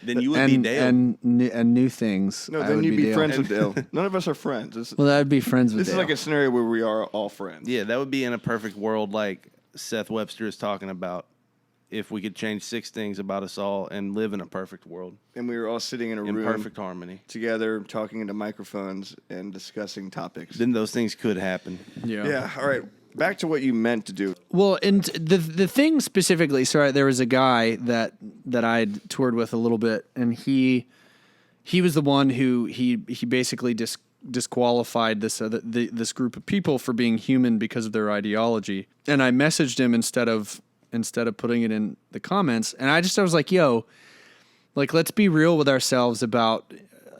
[SPEAKER 3] Then you would be Dale.
[SPEAKER 2] and new things.
[SPEAKER 1] No,
[SPEAKER 2] I
[SPEAKER 1] then
[SPEAKER 2] would
[SPEAKER 1] you'd be
[SPEAKER 2] Dale.
[SPEAKER 1] friends with Dale. None of us are friends.
[SPEAKER 2] Well, I'd be friends with
[SPEAKER 1] This is
[SPEAKER 2] Dale.
[SPEAKER 1] like a scenario where we are all friends.
[SPEAKER 3] Yeah, that would be in a perfect world like Seth Webster is talking about. If we could change 6 things about us all and live in a perfect world,
[SPEAKER 1] And we were all sitting in a
[SPEAKER 3] in
[SPEAKER 1] room
[SPEAKER 3] perfect harmony,
[SPEAKER 1] together, talking into microphones and discussing topics.
[SPEAKER 3] then those things could happen.
[SPEAKER 1] Yeah. All right. Back to what you meant to do.
[SPEAKER 2] Well, and the thing specifically, so there was a guy that I'd toured with a little bit, and he was the one who he basically disqualified this group of people for being human because of their ideology. And I messaged him instead of putting it in the comments, and I was like, yo, like, let's be real with ourselves about,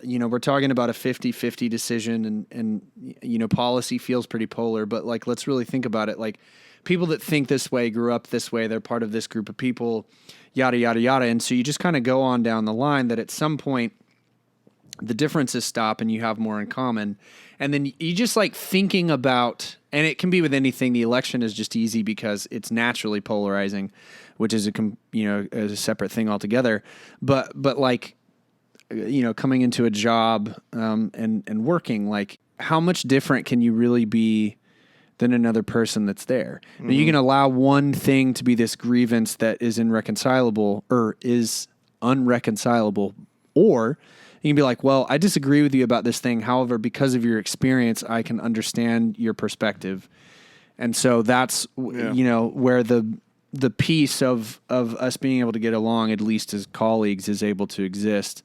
[SPEAKER 2] we're talking about a 50-50 decision and policy feels pretty polar, but like, let's really think about it. Like people that think this way grew up this way. They're part of this group of people, yada, yada, yada. And so you just kind of go on down the line that at some point the differences stop and you have more in common. And then you just like thinking about, and it can be with anything. The election is just easy because it's naturally polarizing, which is a separate thing altogether. But like, coming into a job and working, like how much different can you really be than another person that's there? Mm-hmm. Now, you can allow one thing to be this grievance that is irreconcilable or is unreconcilable, or you can be like, well, I disagree with you about this thing. However, because of your experience, I can understand your perspective. And so that's, where the piece of us being able to get along, at least as colleagues, is able to exist.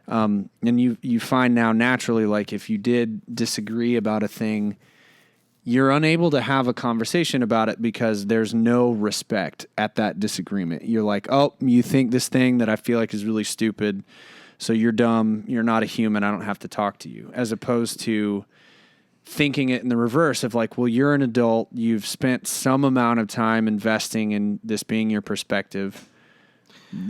[SPEAKER 2] And you find now naturally, like if you did disagree about a thing, you're unable to have a conversation about it because there's no respect at that disagreement. You're like, oh, you think this thing that I feel like is really stupid, so you're dumb, you're not a human, I don't have to talk to you. As opposed to thinking it in the reverse of like, well, you're an adult, you've spent some amount of time investing in this being your perspective.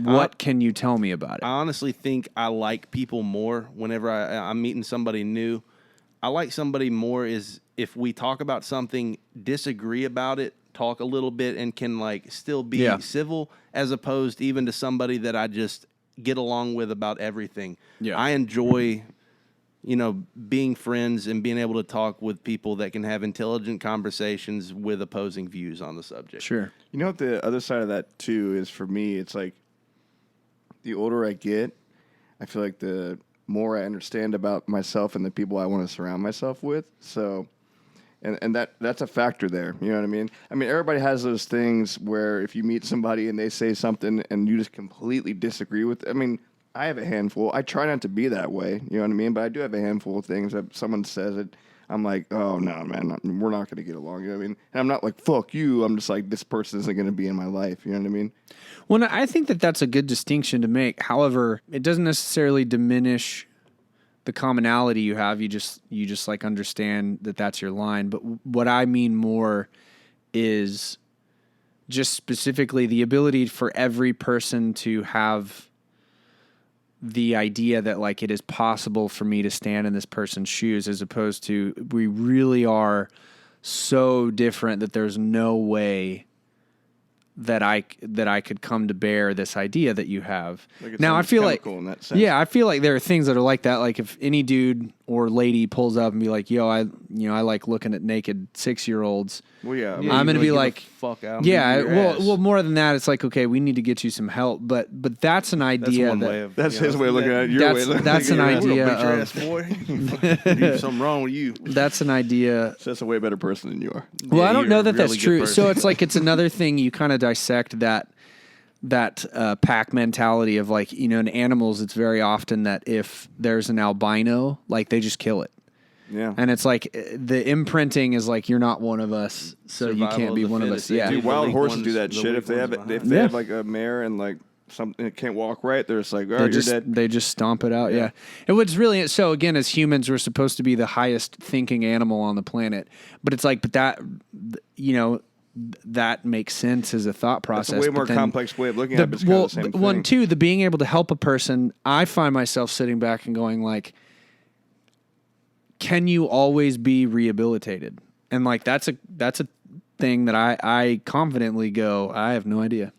[SPEAKER 2] What can you tell me about it?
[SPEAKER 3] I honestly think I like people more whenever I'm meeting somebody new. I like somebody more is if we talk about something, disagree about it, talk a little bit, and can like still be civil, as opposed even to somebody that I just get along with about everything. Yeah. I enjoy, being friends and being able to talk with people that can have intelligent conversations with opposing views on the subject.
[SPEAKER 2] Sure.
[SPEAKER 1] You know what the other side of that too is for me, it's like the older I get, I feel like the more I understand about myself and the people I want to surround myself with. So, and that's a factor there. You know what I mean? I mean, everybody has those things where if you meet somebody and they say something and you just completely disagree with, I mean, I have a handful. I try not to be that way. You know what I mean? But I do have a handful of things that someone says it, I'm like, oh, no, man, we're not going to get along. You know what I mean? And I'm not like, fuck you. I'm just like, this person isn't going to be in my life. You know what I mean?
[SPEAKER 2] Well, I think that that's a good distinction to make. However, it doesn't necessarily diminish the commonality you have. You just like understand that that's your line. But what I mean more is just specifically the ability for every person to have the idea that like it is possible for me to stand in this person's shoes, as opposed to we really are so different that there's no way that I could come to bear this idea that you have. Like now I feel like,
[SPEAKER 1] in that sense.
[SPEAKER 2] Yeah, I feel like there are things that are like that. Like if any dude or lady pulls up and be like, yo, I like looking at naked 6-year-olds.
[SPEAKER 1] Well, yeah.
[SPEAKER 2] I'm going to be like,
[SPEAKER 3] fuck out.
[SPEAKER 2] Yeah. Well, more than that, it's like, okay, we need to get you some help. But that's an idea.
[SPEAKER 1] That's his way of looking at it. Your way of looking at it.
[SPEAKER 2] That's an idea
[SPEAKER 3] of. There's something wrong with you.
[SPEAKER 2] That's an idea.
[SPEAKER 1] So that's a way better person than you are.
[SPEAKER 2] Well, I don't know that that's true. So it's like, it's another thing you kind of dissect that pack mentality of like, in animals, it's very often that if there's an albino, like they just kill it.
[SPEAKER 1] Yeah.
[SPEAKER 2] And it's like the imprinting is like, you're not one of us, so you can't be one of us. Yeah.
[SPEAKER 1] Dude, wild horses do that shit. If they have like a mare and like something that can't walk right, they're just like, oh, you're dead.
[SPEAKER 2] They just stomp it out. Yeah. And what's really, so again, as humans, we're supposed to be the highest thinking animal on the planet, but it's like, but that, that makes sense as a thought process.
[SPEAKER 1] It's a way more complex way of looking at it. It's kind of the same thing.
[SPEAKER 2] One, two, the being able to help a person, I find myself sitting back and going like, can you always be rehabilitated? And like, that's a thing that I confidently go, I have no idea.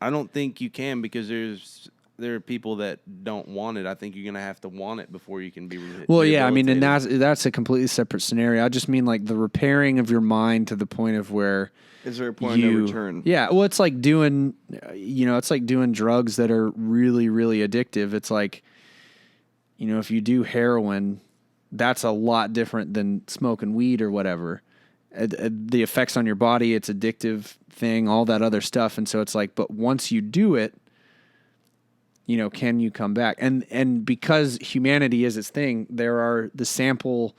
[SPEAKER 3] I don't think you can, because there are people that don't want it. I think you're going to have to want it before you can be rehabilitated.
[SPEAKER 2] Well, yeah, I mean, and that's a completely separate scenario. I just mean like the repairing of your mind to the point of where
[SPEAKER 1] is there a point of no return?
[SPEAKER 2] Yeah, well, it's like doing, it's like doing drugs that are really, really addictive. It's like, if you do heroin, that's a lot different than smoking weed or whatever. The effects on your body, it's addictive thing, all that other stuff. And so it's like, but once you do it, can you come back? And because humanity is its thing, there are the sample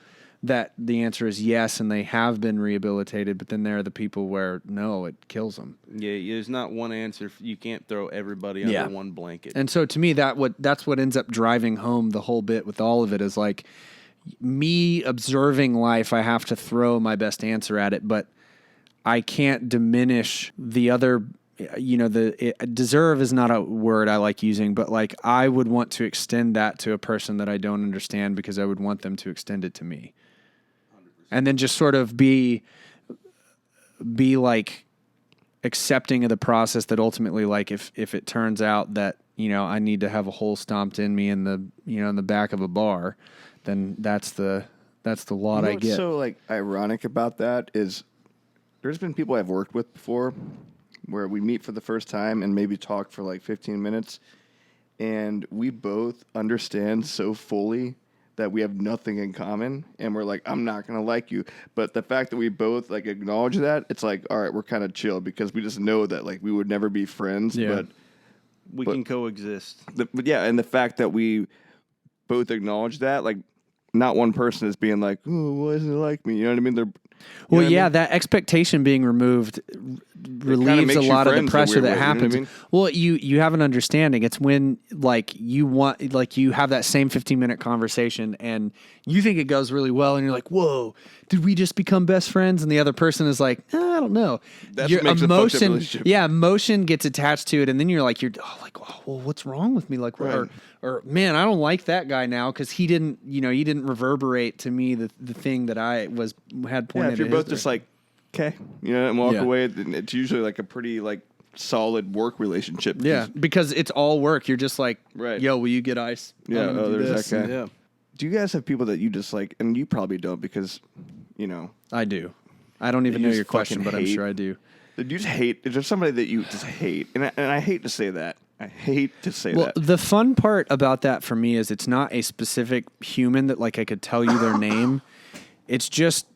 [SPEAKER 2] that the answer is yes and they have been rehabilitated, but then there are the people where no, it kills them.
[SPEAKER 3] Yeah, there's not one answer. You can't throw everybody under one blanket.
[SPEAKER 2] And so to me, that's what ends up driving home the whole bit with all of it is like me observing life. I have to throw my best answer at it, but I can't diminish the other. Deserve is not a word I like using, but like I would want to extend that to a person that I don't understand because I would want them to extend it to me. 100%. And then just sort of be like accepting of the process that ultimately, like if it turns out that, I need to have a hole stomped in me in the back of a bar, then that's the lot I get.
[SPEAKER 1] What's so like ironic about that is there's been people I've worked with before where we meet for the first time and maybe talk for like 15 minutes, and we both understand so fully that we have nothing in common, and we're like, I'm not going to like you. But the fact that we both like acknowledge that, it's like, all right, we're kind of chill because we just know that like we would never be friends, but
[SPEAKER 3] we can coexist.
[SPEAKER 1] And the fact that we both acknowledge that, like not one person is being like, oh, why doesn't it like me? You know what I mean?
[SPEAKER 2] That expectation being removed relieves a lot of the pressure that happens. You know what I mean? Well, you have an understanding. It's when like you have that same 15-minute conversation and you think it goes really well and you're like, whoa, did we just become best friends? And the other person is like, I don't know. Your emotion, emotion gets attached to it, and then you're like, well, what's wrong with me? Like,
[SPEAKER 1] right.
[SPEAKER 2] or man, I don't like that guy now because he didn't reverberate to me the thing that I had pointed.
[SPEAKER 1] Yeah, if you're both just like, okay, and walk away, then it's usually like a pretty like solid work relationship.
[SPEAKER 2] Yeah, because it's all work. You're just like,
[SPEAKER 1] right.
[SPEAKER 2] Yo, will you get ice?
[SPEAKER 1] Yeah, there's that guy.
[SPEAKER 2] Yeah.
[SPEAKER 1] Do you guys have people that you dislike? And you probably don't because,
[SPEAKER 2] I do. I don't even know your question, but I'm sure I do.
[SPEAKER 1] Do you just hate? Is there somebody that you just hate? And I hate to say that. I hate to say
[SPEAKER 2] that.
[SPEAKER 1] Well,
[SPEAKER 2] the fun part about that for me is it's not a specific human that like I could tell you their name. It's just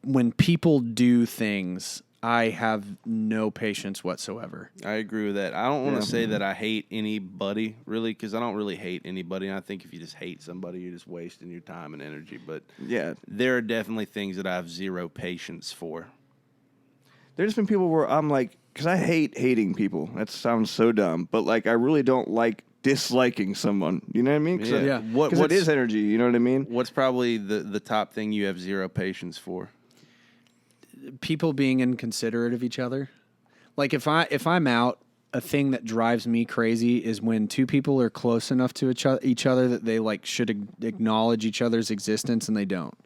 [SPEAKER 2] when people do things, I have no patience whatsoever.
[SPEAKER 3] I agree with that. I don't want to say that I hate anybody, really, because I don't really hate anybody. And I think if you just hate somebody, you're just wasting your time and energy. But there are definitely things that I have zero patience for.
[SPEAKER 1] There's been people where I'm like, because I hate hating people. That sounds so dumb. But like, I really don't like disliking someone. You know what I mean? Because it is energy. You know what I mean?
[SPEAKER 3] What's probably the top thing you have zero patience for?
[SPEAKER 2] People being inconsiderate of each other. Like if I'm out, a thing that drives me crazy is when two people are close enough to each other that they like should acknowledge each other's existence and they don't.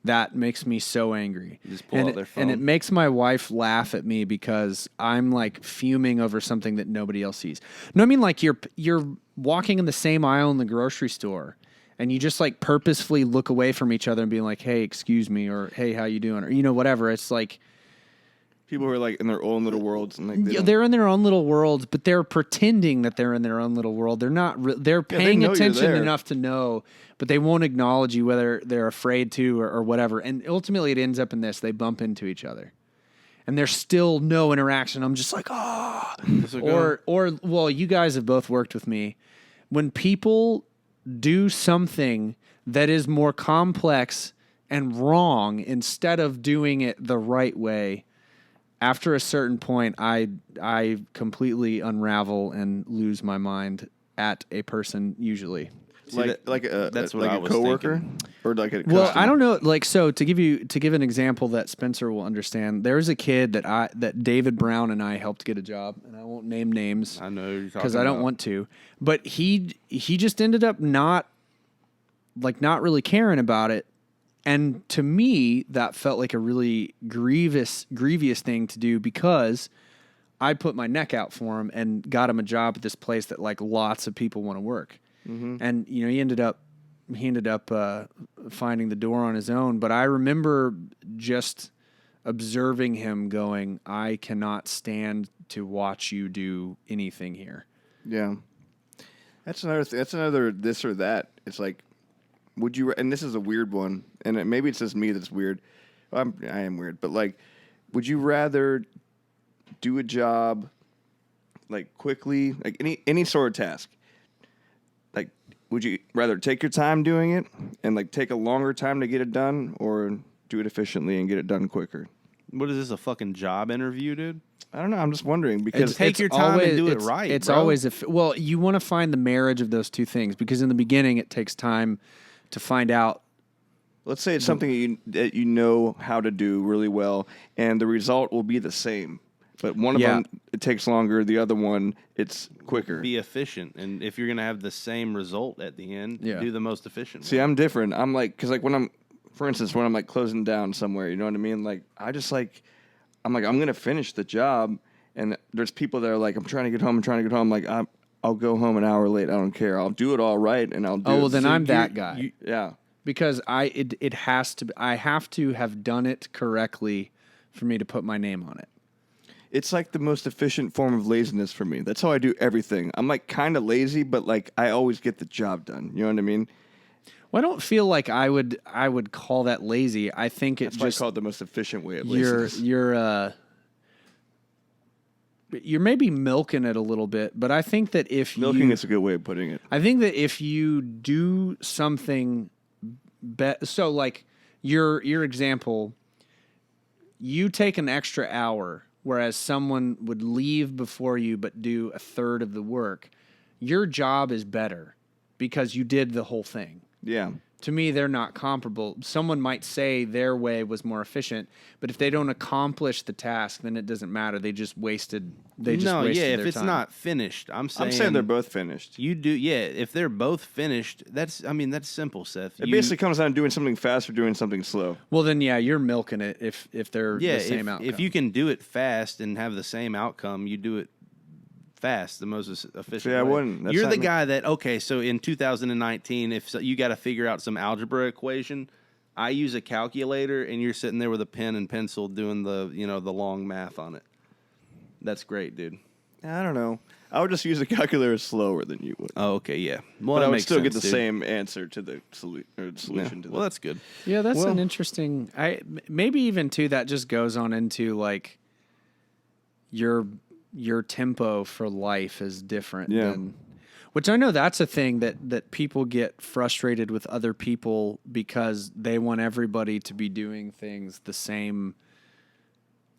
[SPEAKER 2] That makes me so angry.
[SPEAKER 3] You just pull out their phone.
[SPEAKER 2] And it makes my wife laugh at me because I'm like fuming over something that nobody else sees. No, I mean like you're walking in the same aisle in the grocery store and you just like purposefully look away from each other and being like, hey, excuse me, or hey, how you doing? Or, whatever. It's like
[SPEAKER 1] people who are like in their own little worlds. And like
[SPEAKER 2] they're in their own little worlds, but they're pretending that they're in their own little world. They're not, they're paying attention enough to know, but they won't acknowledge you whether they're afraid to or whatever. And ultimately it ends up in this. They bump into each other. And there's still no interaction. I'm just like, well, you guys have both worked with me. When people do something that is more complex and wrong instead of doing it the right way, after a certain point, I completely unravel and lose my mind at a person usually.
[SPEAKER 3] That's what I was
[SPEAKER 1] coworker
[SPEAKER 3] thinking.
[SPEAKER 1] Or like a
[SPEAKER 2] well,
[SPEAKER 1] customer?
[SPEAKER 2] I don't know. Like, so to give an example that Spencer will understand, there's a kid that David Brown and I helped get a job, and I won't name names.
[SPEAKER 3] I know you're
[SPEAKER 2] because I don't want to, but he just ended up not really caring about it. And to me, that felt like a really grievous thing to do because I put my neck out for him and got him a job at this place that like lots of people want to work. Mm-hmm. And he ended up finding the door on his own. But I remember just observing him going, I cannot stand to watch you do anything here.
[SPEAKER 1] Yeah, that's another thing. That's another this or that. It's like, would you? And this is a weird one. And maybe it's just me that's weird. I am weird, but like, would you rather do a job like quickly, like any sort of task? Like, would you rather take your time doing it and like take a longer time to get it done, or do it efficiently and get it done quicker?
[SPEAKER 3] What is this, a fucking job interview, dude?
[SPEAKER 1] I don't know. I'm just wondering because
[SPEAKER 3] Take your time and do it right,
[SPEAKER 2] It's
[SPEAKER 3] bro.
[SPEAKER 2] always well, you want to find the marriage of those two things, because in the beginning it takes time to find out.
[SPEAKER 1] let's say it's something that you know how to do really well, and the result will be the same. But one of them, it takes longer. The other one, it's quicker.
[SPEAKER 3] Be efficient. And if you're going to have the same result at the end, do the most efficient
[SPEAKER 1] See,
[SPEAKER 3] one.
[SPEAKER 1] I'm different. I'm like, because like for instance, when I'm like closing down somewhere, you know what I mean? Like, I'm going to finish the job. And there's people that are like, I'm trying to get home. Like, I'll go home an hour late. I don't care. I'll do it all right, and I'll do it.
[SPEAKER 2] Oh, well, then I'm that guy.
[SPEAKER 1] Yeah.
[SPEAKER 2] Because I have to have done it correctly for me to put my name on it.
[SPEAKER 1] It's like the most efficient form of laziness for me. That's how I do everything. I'm like kind of lazy, but like I always get the job done. You know what I mean?
[SPEAKER 2] Well, I don't feel like I would call that lazy. I think it's
[SPEAKER 1] That's why I
[SPEAKER 2] just
[SPEAKER 1] call it the most efficient way of laziness.
[SPEAKER 2] You're maybe milking it a little bit, but I think that
[SPEAKER 1] Milking is a good way of putting it.
[SPEAKER 2] I think that if you do something, so like your example, you take an extra hour, whereas someone would leave before you but do a third of the work. Your job is better because you did the whole thing.
[SPEAKER 1] Yeah.
[SPEAKER 2] To me, they're not comparable. Someone might say their way was more efficient, but if they don't accomplish the task, then it doesn't matter. They just wasted. If
[SPEAKER 3] it's not finished, I'm saying
[SPEAKER 1] they're both finished.
[SPEAKER 3] You do, if they're both finished, that's simple, Seth.
[SPEAKER 1] It basically comes down to doing something fast or doing something slow.
[SPEAKER 2] Well, then you're milking it if they're the same outcome.
[SPEAKER 3] If you can do it fast and have the same outcome, you do it fast, the most efficient way.
[SPEAKER 1] I wouldn't.
[SPEAKER 3] You're the guy that, okay, so in 2019, if you got to figure out some algebra equation, I use a calculator, and you're sitting there with a pen and pencil doing the long math on it. That's great, dude.
[SPEAKER 1] I don't know. I would just use a calculator slower than you would.
[SPEAKER 3] Oh, okay, yeah. Well,
[SPEAKER 1] But
[SPEAKER 3] that
[SPEAKER 1] I would
[SPEAKER 3] makes
[SPEAKER 1] still
[SPEAKER 3] sense,
[SPEAKER 1] get the
[SPEAKER 3] dude.
[SPEAKER 1] same answer to the solution to that.
[SPEAKER 3] Well, that's good.
[SPEAKER 2] Yeah, that's
[SPEAKER 1] Well-
[SPEAKER 2] an interesting. Maybe even too that just goes on into like your tempo for life is different than, which I know that's a thing that people get frustrated with other people because they want everybody to be doing things the same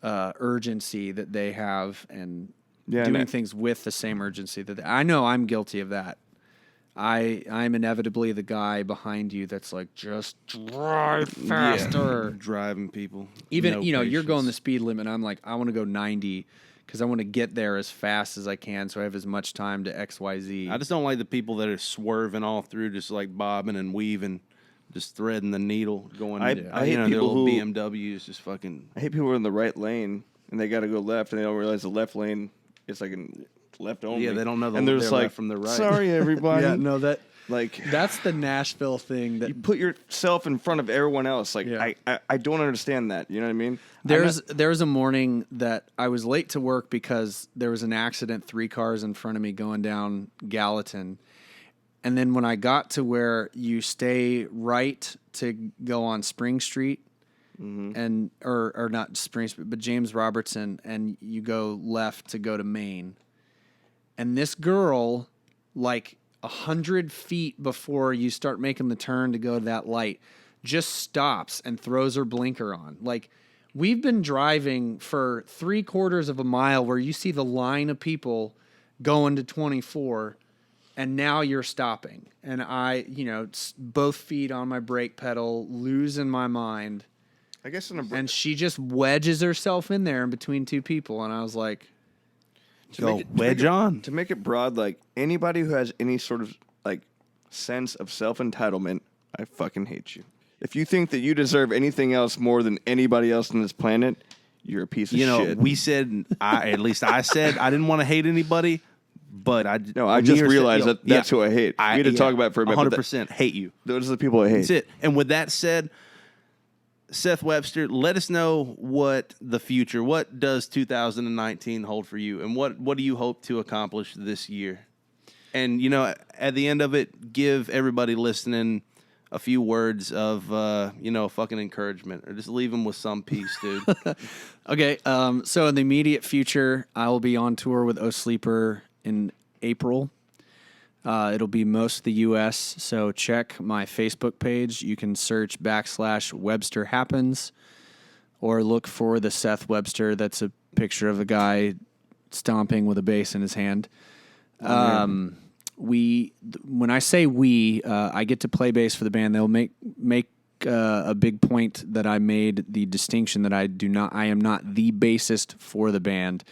[SPEAKER 2] urgency that they have and doing things with the same urgency I know I'm guilty of that. I'm inevitably the guy behind you that's like, just drive faster.
[SPEAKER 3] Driving people.
[SPEAKER 2] Even,
[SPEAKER 3] No
[SPEAKER 2] you're
[SPEAKER 3] patience.
[SPEAKER 2] going the speed limit. I'm like, I want to go 90 because I want to get there as fast as I can so I have as much time to XYZ.
[SPEAKER 3] I just don't like the people that are swerving all through, just like bobbing and weaving, just threading the needle, going.
[SPEAKER 1] I hate
[SPEAKER 3] their
[SPEAKER 1] people
[SPEAKER 3] little
[SPEAKER 1] who-
[SPEAKER 3] BMWs, just fucking.
[SPEAKER 1] I hate people who are in the right lane and they got to go left and they don't realize the left lane is like in left only.
[SPEAKER 3] Yeah, they don't know
[SPEAKER 1] and they're just
[SPEAKER 3] their
[SPEAKER 1] like,
[SPEAKER 3] left from the right.
[SPEAKER 1] Sorry, everybody. Like
[SPEAKER 2] that's the Nashville thing that
[SPEAKER 1] you put yourself in front of everyone else. Like I don't understand that. You know what I mean?
[SPEAKER 2] There's a morning that I was late to work because there was an accident 3 cars in front of me going down Gallatin. And then when I got to where you stay right to go on Spring Street and or not Spring Street, but James Robertson, and you go left to go to Maine. And this girl, like 100 feet before you start making the turn to go to that light, just stops and throws her blinker on. Like, we've been driving for 3/4 of a mile where you see the line of people going to 24, and now you're stopping. And I, both feet on my brake pedal, losing my mind.
[SPEAKER 1] I guess
[SPEAKER 2] And she just wedges herself in there in between 2 people, and I was like,
[SPEAKER 1] to make it broad, like anybody who has any sort of like sense of self-entitlement, I fucking hate you. If you think that you deserve anything else more than anybody else on this planet, you're a piece of shit.
[SPEAKER 3] We said, at least I said, I didn't want to hate anybody, but I
[SPEAKER 1] just realized that's who I hate. We had to talk about it for a minute.
[SPEAKER 3] 100% hate you.
[SPEAKER 1] Those are the people I hate.
[SPEAKER 3] That's it. And with that said, Seth Webster, let us know what does 2019 hold for you, and what do you hope to accomplish this year? And, at the end of it, give everybody listening a few words of, fucking encouragement, or just leave them with some peace, dude.
[SPEAKER 2] okay. So in the immediate future, I will be on tour with O Sleeper in April. It'll be most of the U.S., so check my Facebook page. You can search /Webster Happens or look for the Seth Webster. That's a picture of a guy stomping with a bass in his hand. When I say we, I get to play bass for the band. They'll make a big point that I made the distinction that I am not the bassist for the band.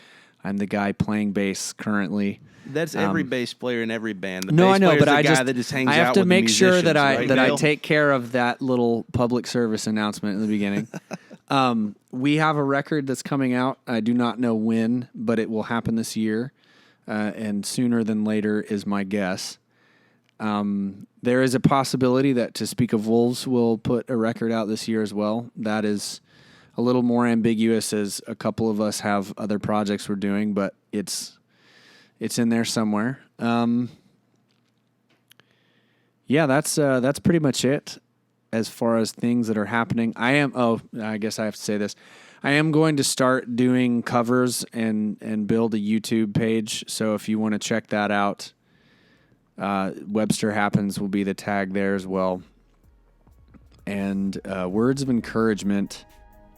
[SPEAKER 2] I'm the guy playing bass currently.
[SPEAKER 3] That's every bass player in every band. The
[SPEAKER 2] No,
[SPEAKER 3] bass
[SPEAKER 2] I know,
[SPEAKER 3] player's
[SPEAKER 2] but
[SPEAKER 3] the
[SPEAKER 2] I
[SPEAKER 3] guy that just hangs
[SPEAKER 2] I have
[SPEAKER 3] out
[SPEAKER 2] to
[SPEAKER 3] with the
[SPEAKER 2] make sure that
[SPEAKER 3] musicians, right,
[SPEAKER 2] I
[SPEAKER 3] Dale?
[SPEAKER 2] take care of that little public service announcement in the beginning. We have a record that's coming out. I do not know when, but it will happen this year, and sooner than later is my guess. There is a possibility that To Speak of Wolves will put a record out this year as well. That is a little more ambiguous, as a couple of us have other projects we're doing, but it's in there somewhere. Yeah, that's pretty much it as far as things that are happening. I guess I have to say this. I am going to start doing covers and build a YouTube page. So if you want to check that out, Webster Happens will be the tag there as well. And words of encouragement.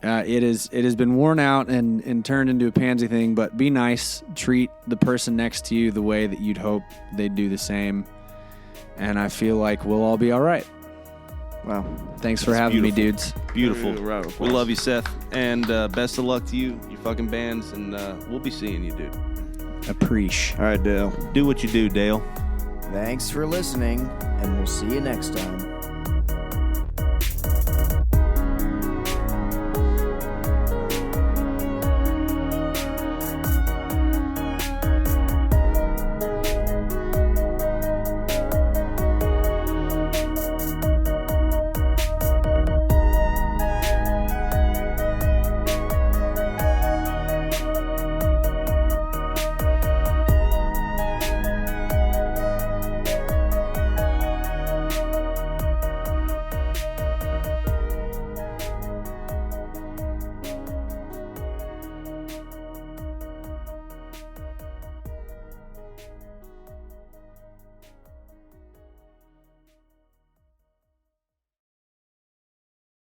[SPEAKER 2] It has been worn out and turned into a pansy thing, but be nice. Treat the person next to you the way that you'd hope they'd do the same. And I feel like we'll all be all right.
[SPEAKER 1] Wow.
[SPEAKER 2] Thanks for having me, dudes.
[SPEAKER 3] Beautiful.
[SPEAKER 1] Round of
[SPEAKER 3] We
[SPEAKER 1] applause.
[SPEAKER 3] love you, Seth. And best of luck to you, your fucking bands, and we'll be seeing you, dude.
[SPEAKER 2] Appreciate.
[SPEAKER 1] All right, Dale.
[SPEAKER 3] Do what you do, Dale.
[SPEAKER 4] Thanks for listening, and we'll see you next time.